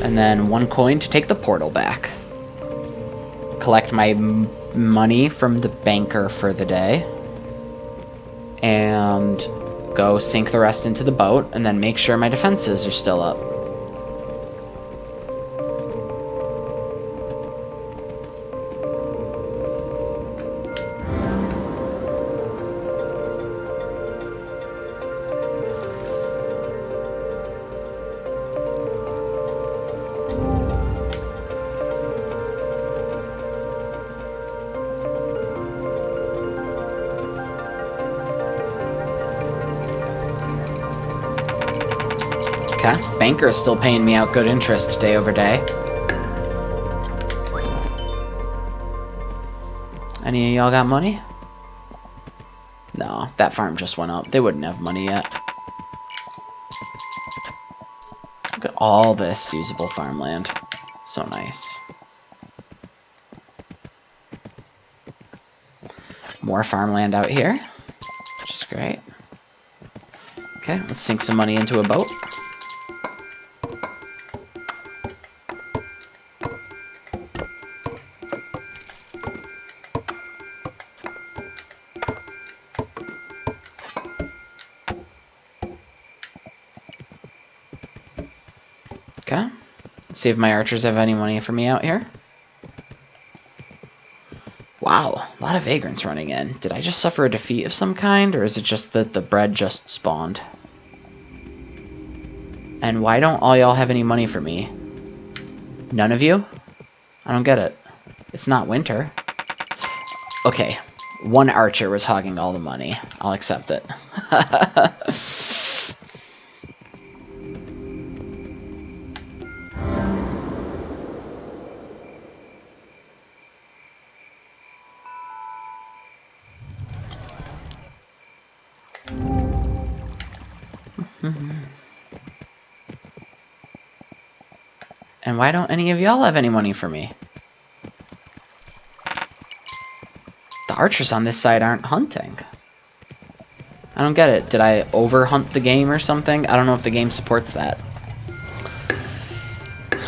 And then 1 coin to take the portal back. Collect my money from the banker for the day. And go sink the rest into the boat, and then make sure my defenses are still up. Okay, banker is still paying me out good interest day over day. Any of y'all got money? No, that farm just went up. They wouldn't have money yet. Look at all this usable farmland. So nice. More farmland out here, which is great. Okay, let's sink some money into a boat. Okay, let's see if my archers have any money for me out here. Wow, a lot of vagrants running in. Did I just suffer a defeat of some kind, or is it just that the bread just spawned? And why don't all y'all have any money for me? None of you? I don't get it. It's not winter. Okay, 1 archer was hogging all the money. I'll accept it. And why don't any of y'all have any money for me? The archers on this side aren't hunting. I don't get it. Did I over-hunt the game or something? I don't know if the game supports that.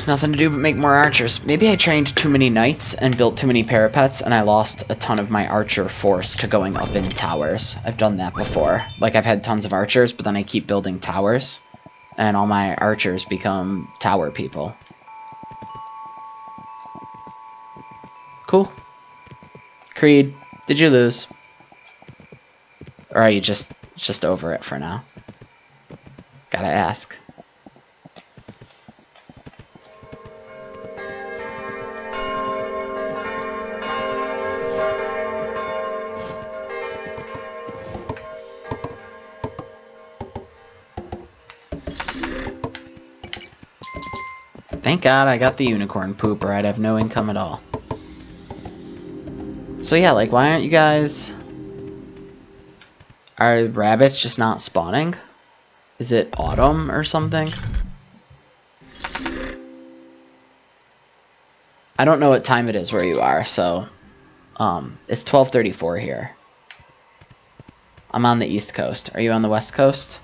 Nothing to do but make more archers. Maybe I trained too many knights and built too many parapets, and I lost a ton of my archer force to going up in towers. I've done that before. Like, I've had tons of archers, but then I keep building towers, and all my archers become tower people. Cool. Creed, did you lose? Or are you just over it for now? Gotta ask. Thank God I got the unicorn poop or I'd have no income at all. So yeah, like, why aren't you guys... Are rabbits just not spawning? Is it autumn or something? I don't know what time it is where you are, so... it's 12:34 here. I'm on the East Coast. Are you on the West Coast?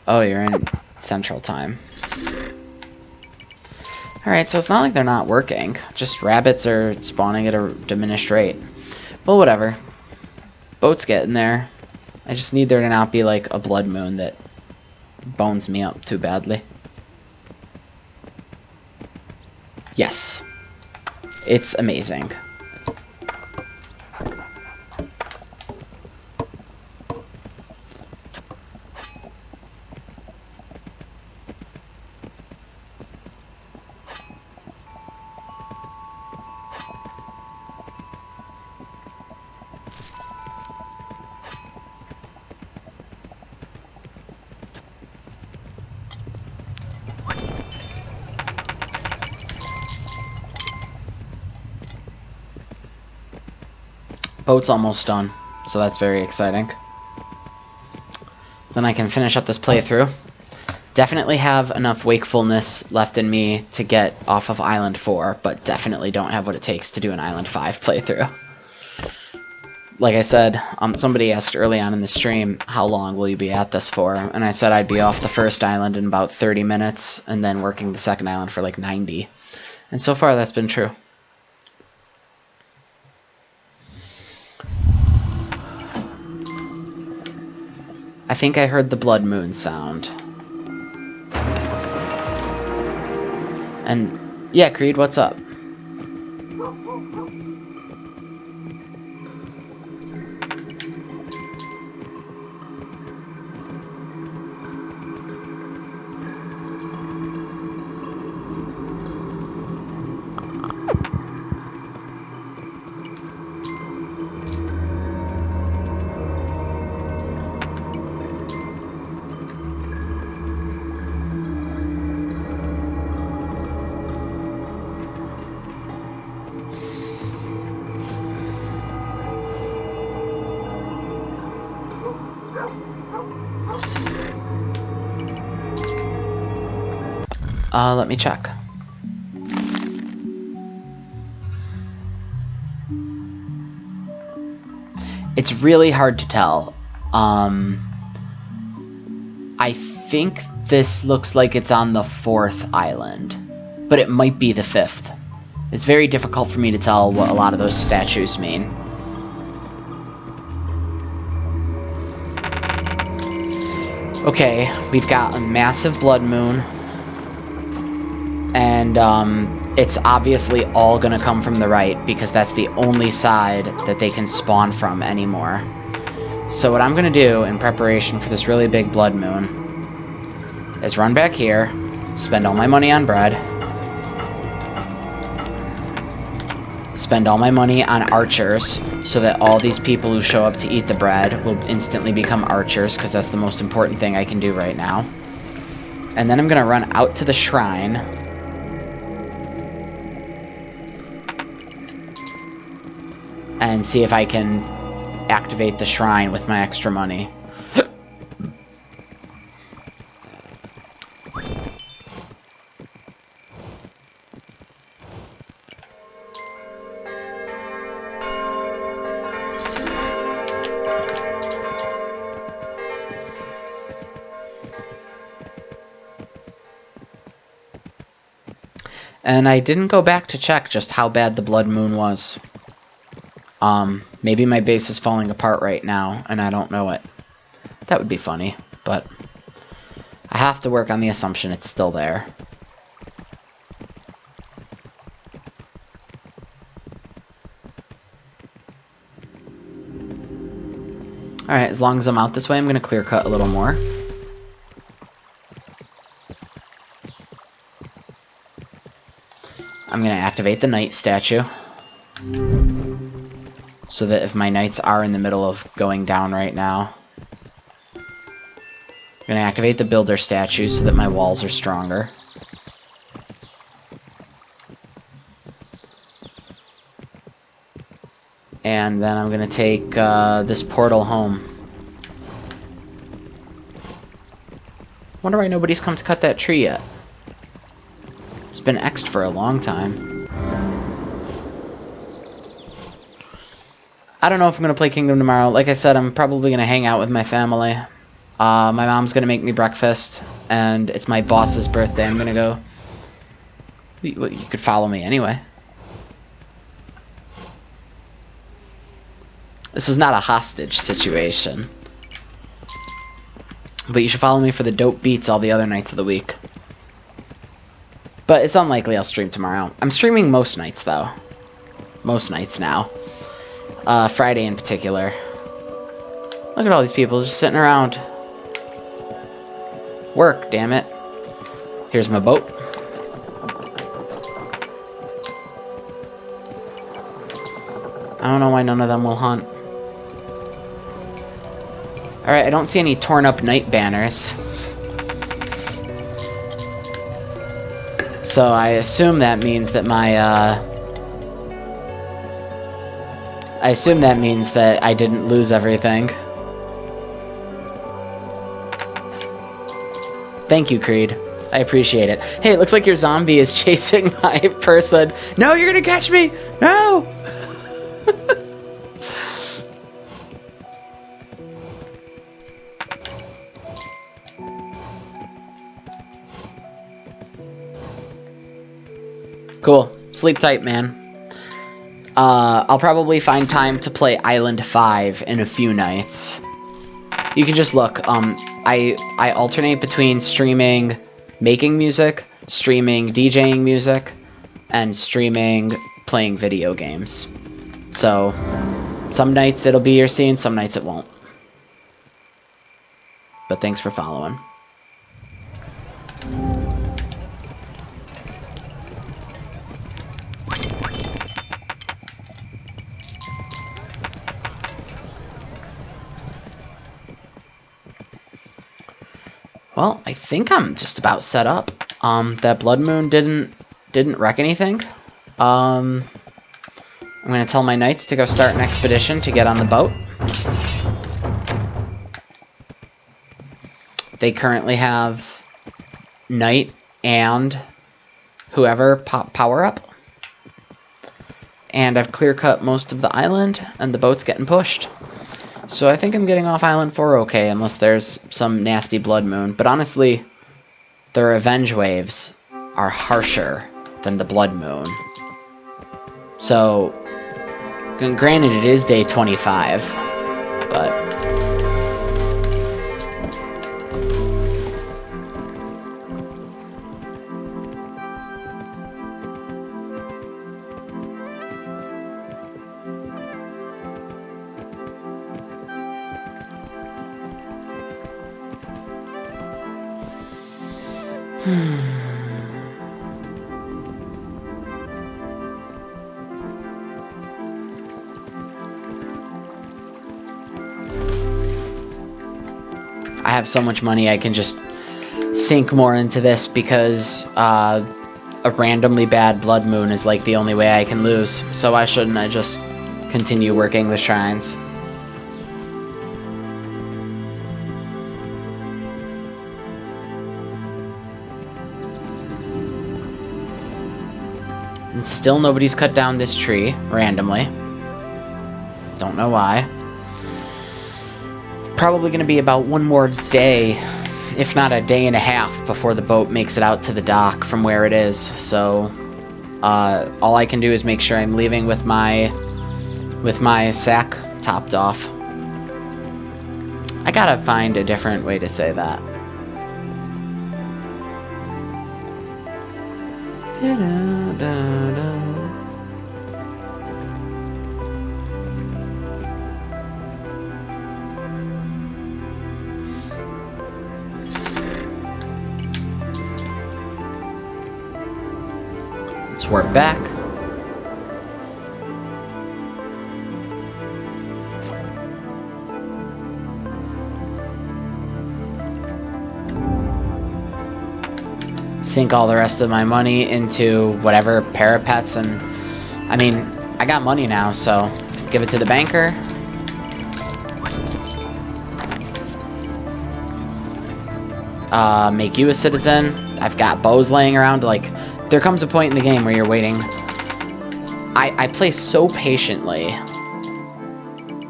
Oh, you're in Central Time. Alright, so it's not like they're not working. Just rabbits are spawning at a diminished rate. Well, whatever. Boat's getting there. I just need there to not be like a blood moon that bones me up too badly. Yes. It's amazing. Boat's almost done, so that's very exciting. Then I can finish up this playthrough. Definitely have enough wakefulness left in me to get off of Island 4, but definitely don't have what it takes to do an Island 5 playthrough. Like I said, somebody asked early on in the stream, how long will you be at this for? And I said I'd be off the first island in about 30 minutes, and then working the second island for like 90. And so far that's been true. I think I heard the blood moon sound. And yeah, Creed, what's up? Let me check. It's really hard to tell. I think this looks like it's on the 4th island, but it might be the 5th. It's very difficult for me to tell what a lot of those statues mean. Okay, we've got a massive blood moon. And it's obviously all gonna come from the right because that's the only side that they can spawn from anymore. So what I'm gonna do in preparation for this really big blood moon is run back here, spend all my money on bread, spend all my money on archers so that all these people who show up to eat the bread will instantly become archers because that's the most important thing I can do right now. And then I'm gonna run out to the shrine and see if I can activate the shrine with my extra money. And I didn't go back to check just how bad the blood moon was. Maybe my base is falling apart right now, and I don't know it. That would be funny, but I have to work on the assumption it's still there. Alright, as long as I'm out this way, I'm going to clear cut a little more. I'm going to activate the knight statue, so that if my knights are in the middle of going down right now, I'm going to activate the builder statue so that my walls are stronger. And then I'm going to take this portal home. Wonder why nobody's come to cut that tree yet. It's been X'd for a long time. I don't know if I'm going to play Kingdom tomorrow. Like I said, I'm probably going to hang out with my family. My mom's going to make me breakfast, and it's my boss's birthday. I'm going to go... You could follow me anyway. This is not a hostage situation. But you should follow me for the dope beats all the other nights of the week. But it's unlikely I'll stream tomorrow. I'm streaming most nights, though. Most nights now. Friday in particular. Look at all these people just sitting around. Work, damn it. Here's my boat. I don't know why none of them will hunt. Alright, I don't see any torn up night banners. So I assume that means that my, I assume that means that I didn't lose everything. Thank you, Creed. I appreciate it. Hey, it looks like your zombie is chasing my person. No, you're gonna catch me! No! Cool. Sleep tight, man. I'll probably find time to play Island 5 in a few nights. You can just look. I alternate between streaming making music, streaming DJing music, and streaming playing video games. So, some nights it'll be your scene, some nights it won't. But thanks for following. Well, I think I'm just about set up. That blood moon didn't wreck anything. I'm gonna tell my knights to go start an expedition to get on the boat. They currently have knight and whoever power up. And I've clear cut most of the island, and the boat's getting pushed. So I think I'm getting off Island 4 okay, unless there's some nasty blood moon. But honestly, the revenge waves are harsher than the blood moon. So, granted it is day 25, but... I have so much money I can just sink more into this because a randomly bad blood moon is like the only way I can lose. So why shouldn't I just continue working the shrines? And still nobody's cut down this tree randomly. Don't know why. Probably going to be about one more day, if not a day and a half, before the boat makes it out to the dock from where it is. So, all I can do is make sure I'm leaving with my sack topped off. I gotta find a different way to say that. Let's warp back. sink all the rest of my money into whatever parapets, and I mean, I got money now, so give it to the banker. Make you a citizen. I've got bows laying around. Like, there comes a point in the game where you're waiting. I play so patiently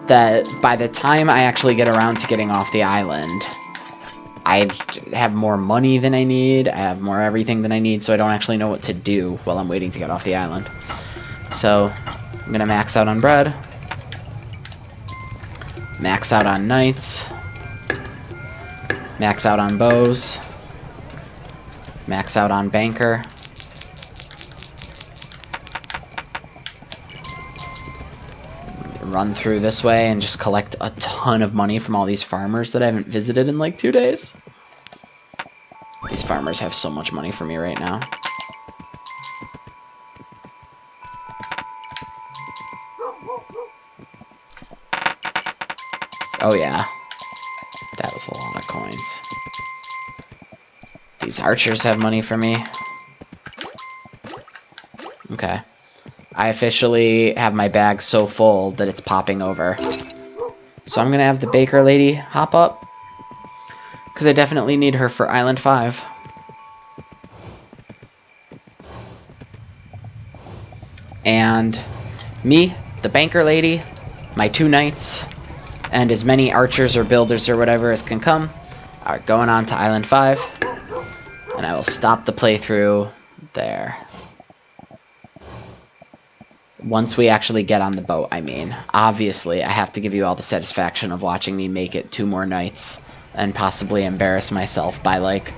that by the time I actually get around to getting off the island, I have more money than I need, I have more everything than I need, so I don't actually know what to do while I'm waiting to get off the island. So, I'm gonna max out on bread, max out on knights, max out on bows, max out on banker. Run through this way and just collect a ton of money from all these farmers that I haven't visited in like 2 days. These farmers have so much money for me right now. Oh yeah, that was a lot of coins. These archers have money for me. Okay. I officially have my bag so full that it's popping over. So I'm gonna have the baker lady hop up, because I definitely need her for Island 5. And me, the banker lady, my 2 knights, and as many archers or builders or whatever as can come are going on to Island 5. And I will stop the playthrough there. Once we actually get on the boat, I mean. Obviously, I have to give you all the satisfaction of watching me make it 2 more nights and possibly embarrass myself by, like,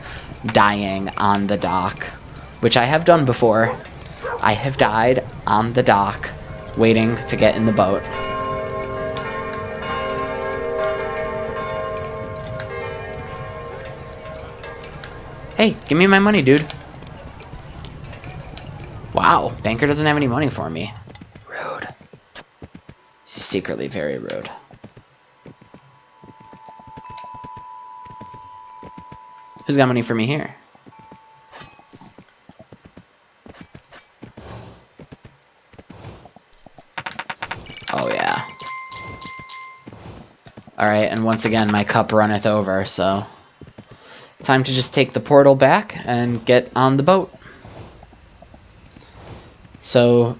dying on the dock, which I have done before. I have died on the dock waiting to get in the boat. Hey, give me my money, dude. Wow, banker doesn't have any money for me. Rude. He's secretly very rude. Who's got money for me here? Oh yeah. Alright, and once again my cup runneth over, so time to just take the portal back and get on the boat. So,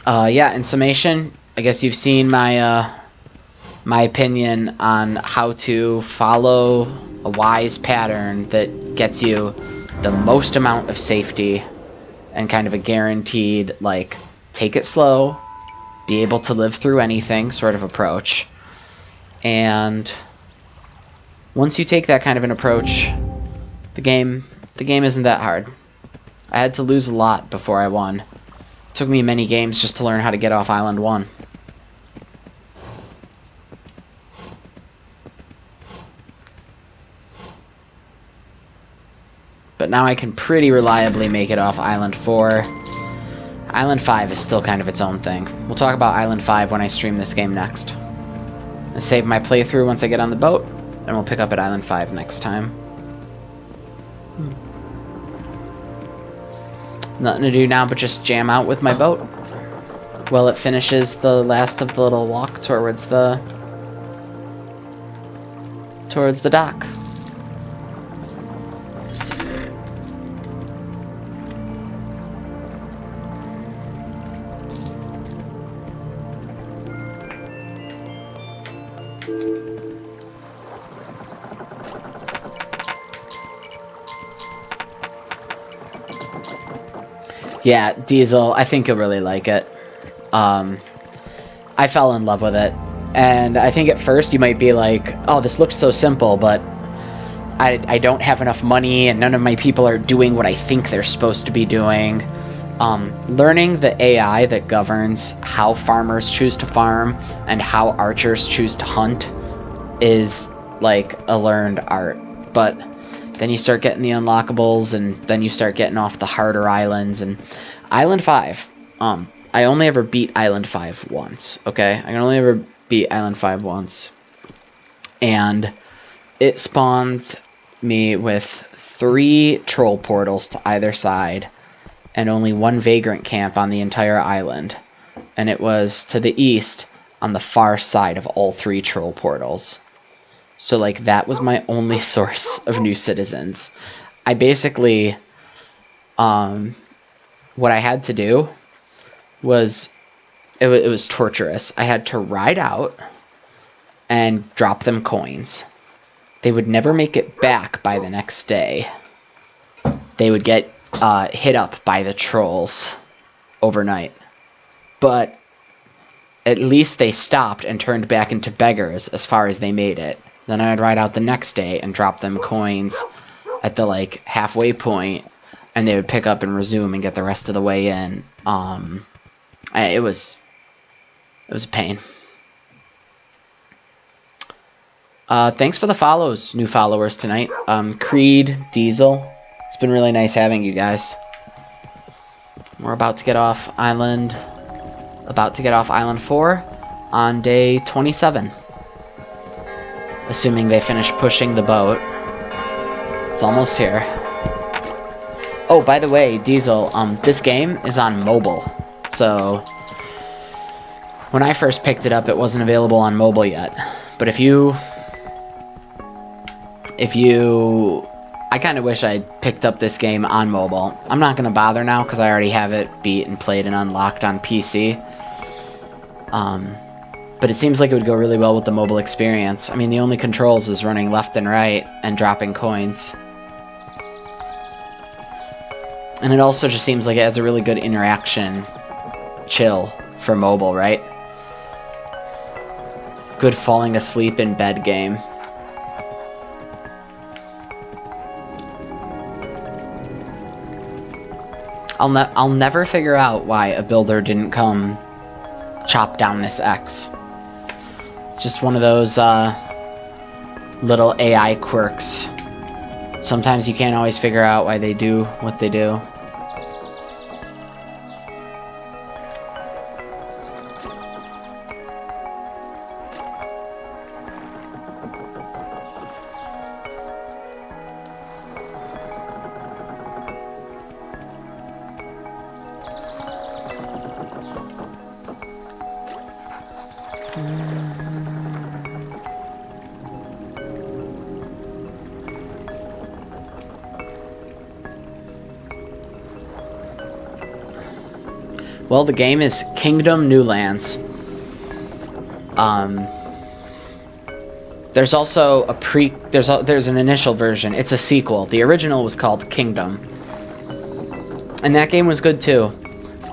yeah, in summation, I guess you've seen my my opinion on how to follow a wise pattern that gets you the most amount of safety and kind of a guaranteed, like, take it slow, be able to live through anything sort of approach. And once you take that kind of an approach, the game isn't that hard. I had to lose a lot before I won. It took me many games just to learn how to get off Island 1. But now I can pretty reliably make it off Island 4. Island 5 is still kind of its own thing. We'll talk about Island 5 when I stream this game next. I'll save my playthrough once I get on the boat, and we'll pick up at Island 5 next time. Nothing to do now but just jam out with my boat while it finishes the last of the little walk towards the dock. Yeah, Diesel, I think you'll really like it. I fell in love with it. And I think at first you might be like, oh, this looks so simple, but I don't have enough money and none of my people are doing what I think they're supposed to be doing. Learning the AI that governs how farmers choose to farm and how archers choose to hunt is like a learned art. But then you start getting the unlockables, and then you start getting off the harder islands. And Island 5, I only ever beat Island 5 once, okay? I can only ever beat Island 5 once. And it spawned me with 3 troll portals to either side, and only 1 vagrant camp on the entire island. And it was to the east on the far side of all 3 troll portals. So, like, that was my only source of new citizens. I basically, what I had to do was, it was torturous. I had to ride out and drop them coins. They would never make it back by the next day. They would get hit up by the trolls overnight. But at least they stopped and turned back into beggars as far as they made it. Then I'd ride out the next day and drop them coins at the, like, halfway point, and they would pick up and resume and get the rest of the way in. It was a pain. Thanks for the follows, new followers tonight. Creed, Diesel. It's been really nice having you guys. We're about to get off island 4 on day 27. Assuming they finish pushing the boat. It's almost here. Oh, by the way, Diesel, this game is on mobile. So, when I first picked it up, it wasn't available on mobile yet. But if you... I kind of wish I'd picked up this game on mobile. I'm not going to bother now because I already have it beat and played and unlocked on PC. But it seems like it would go really well with the mobile experience. I mean, the only controls is running left and right and dropping coins. And it also just seems like it has a really good interaction chill for mobile, right? Good falling asleep in bed game. I'll never figure out why a builder didn't come chop down this X. It's just one of those little AI quirks. Sometimes you can't always figure out why they do what they do. Well, the game is Kingdom New Lands. There's also a there's an initial version. It's a sequel. The original was called Kingdom. And that game was good too.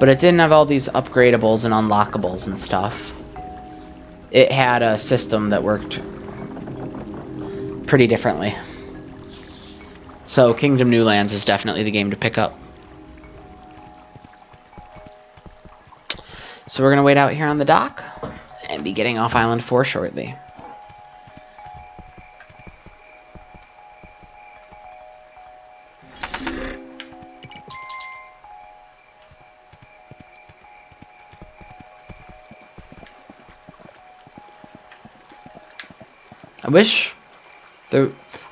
But it didn't have all these upgradables and unlockables and stuff. It had a system that worked pretty differently. So Kingdom New Lands is definitely the game to pick up. So we're going to wait out here on the dock and be getting off Island 4 shortly.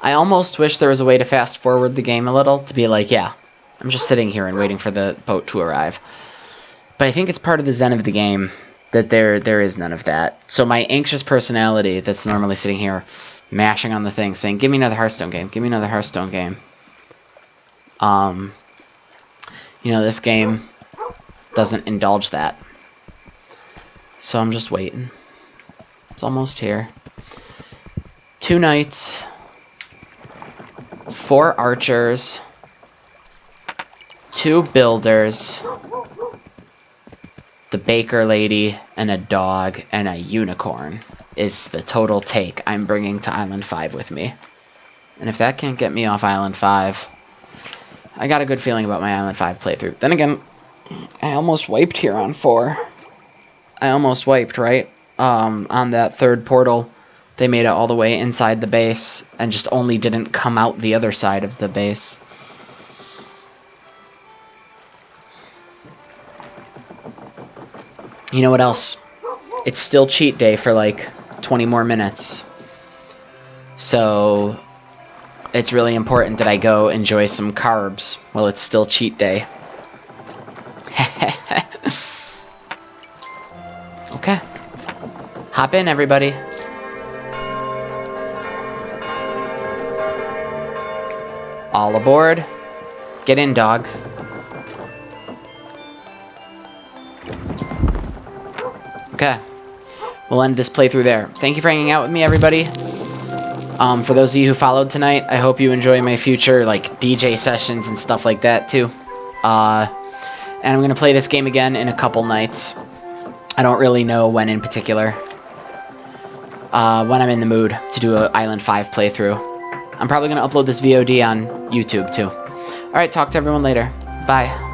I almost wish there was a way to fast forward the game a little, to be like, yeah, I'm just sitting here and waiting for the boat to arrive. But I think it's part of the zen of the game that there is none of that. So my anxious personality that's normally sitting here mashing on the thing saying, give me another Hearthstone game, give me another Hearthstone game. You know, this game doesn't indulge that. So I'm just waiting. It's almost here. 2 knights, 4 archers, 2 builders, the baker lady, and a dog, and a unicorn is the total take I'm bringing to Island 5 with me. And if that can't get me off Island 5, I got a good feeling about my Island 5 playthrough. Then again, I almost wiped here on 4. I almost wiped, right? On that 3rd portal. They made it all the way inside the base and just only didn't come out the other side of the base. You know what else? It's still cheat day for like 20 more minutes. So it's really important that I go enjoy some carbs while it's still cheat day. Okay. Hop in, everybody. All aboard. Get in, dog. Okay. We'll end this playthrough there. Thank you for hanging out with me, everybody. For those of you who followed tonight, I hope you enjoy my future, like, DJ sessions and stuff like that, too. And I'm going to play this game again in a couple nights. I don't really know when in particular. When I'm in the mood to do an Island 5 playthrough. I'm probably going to upload this VOD on YouTube, too. Alright, talk to everyone later. Bye.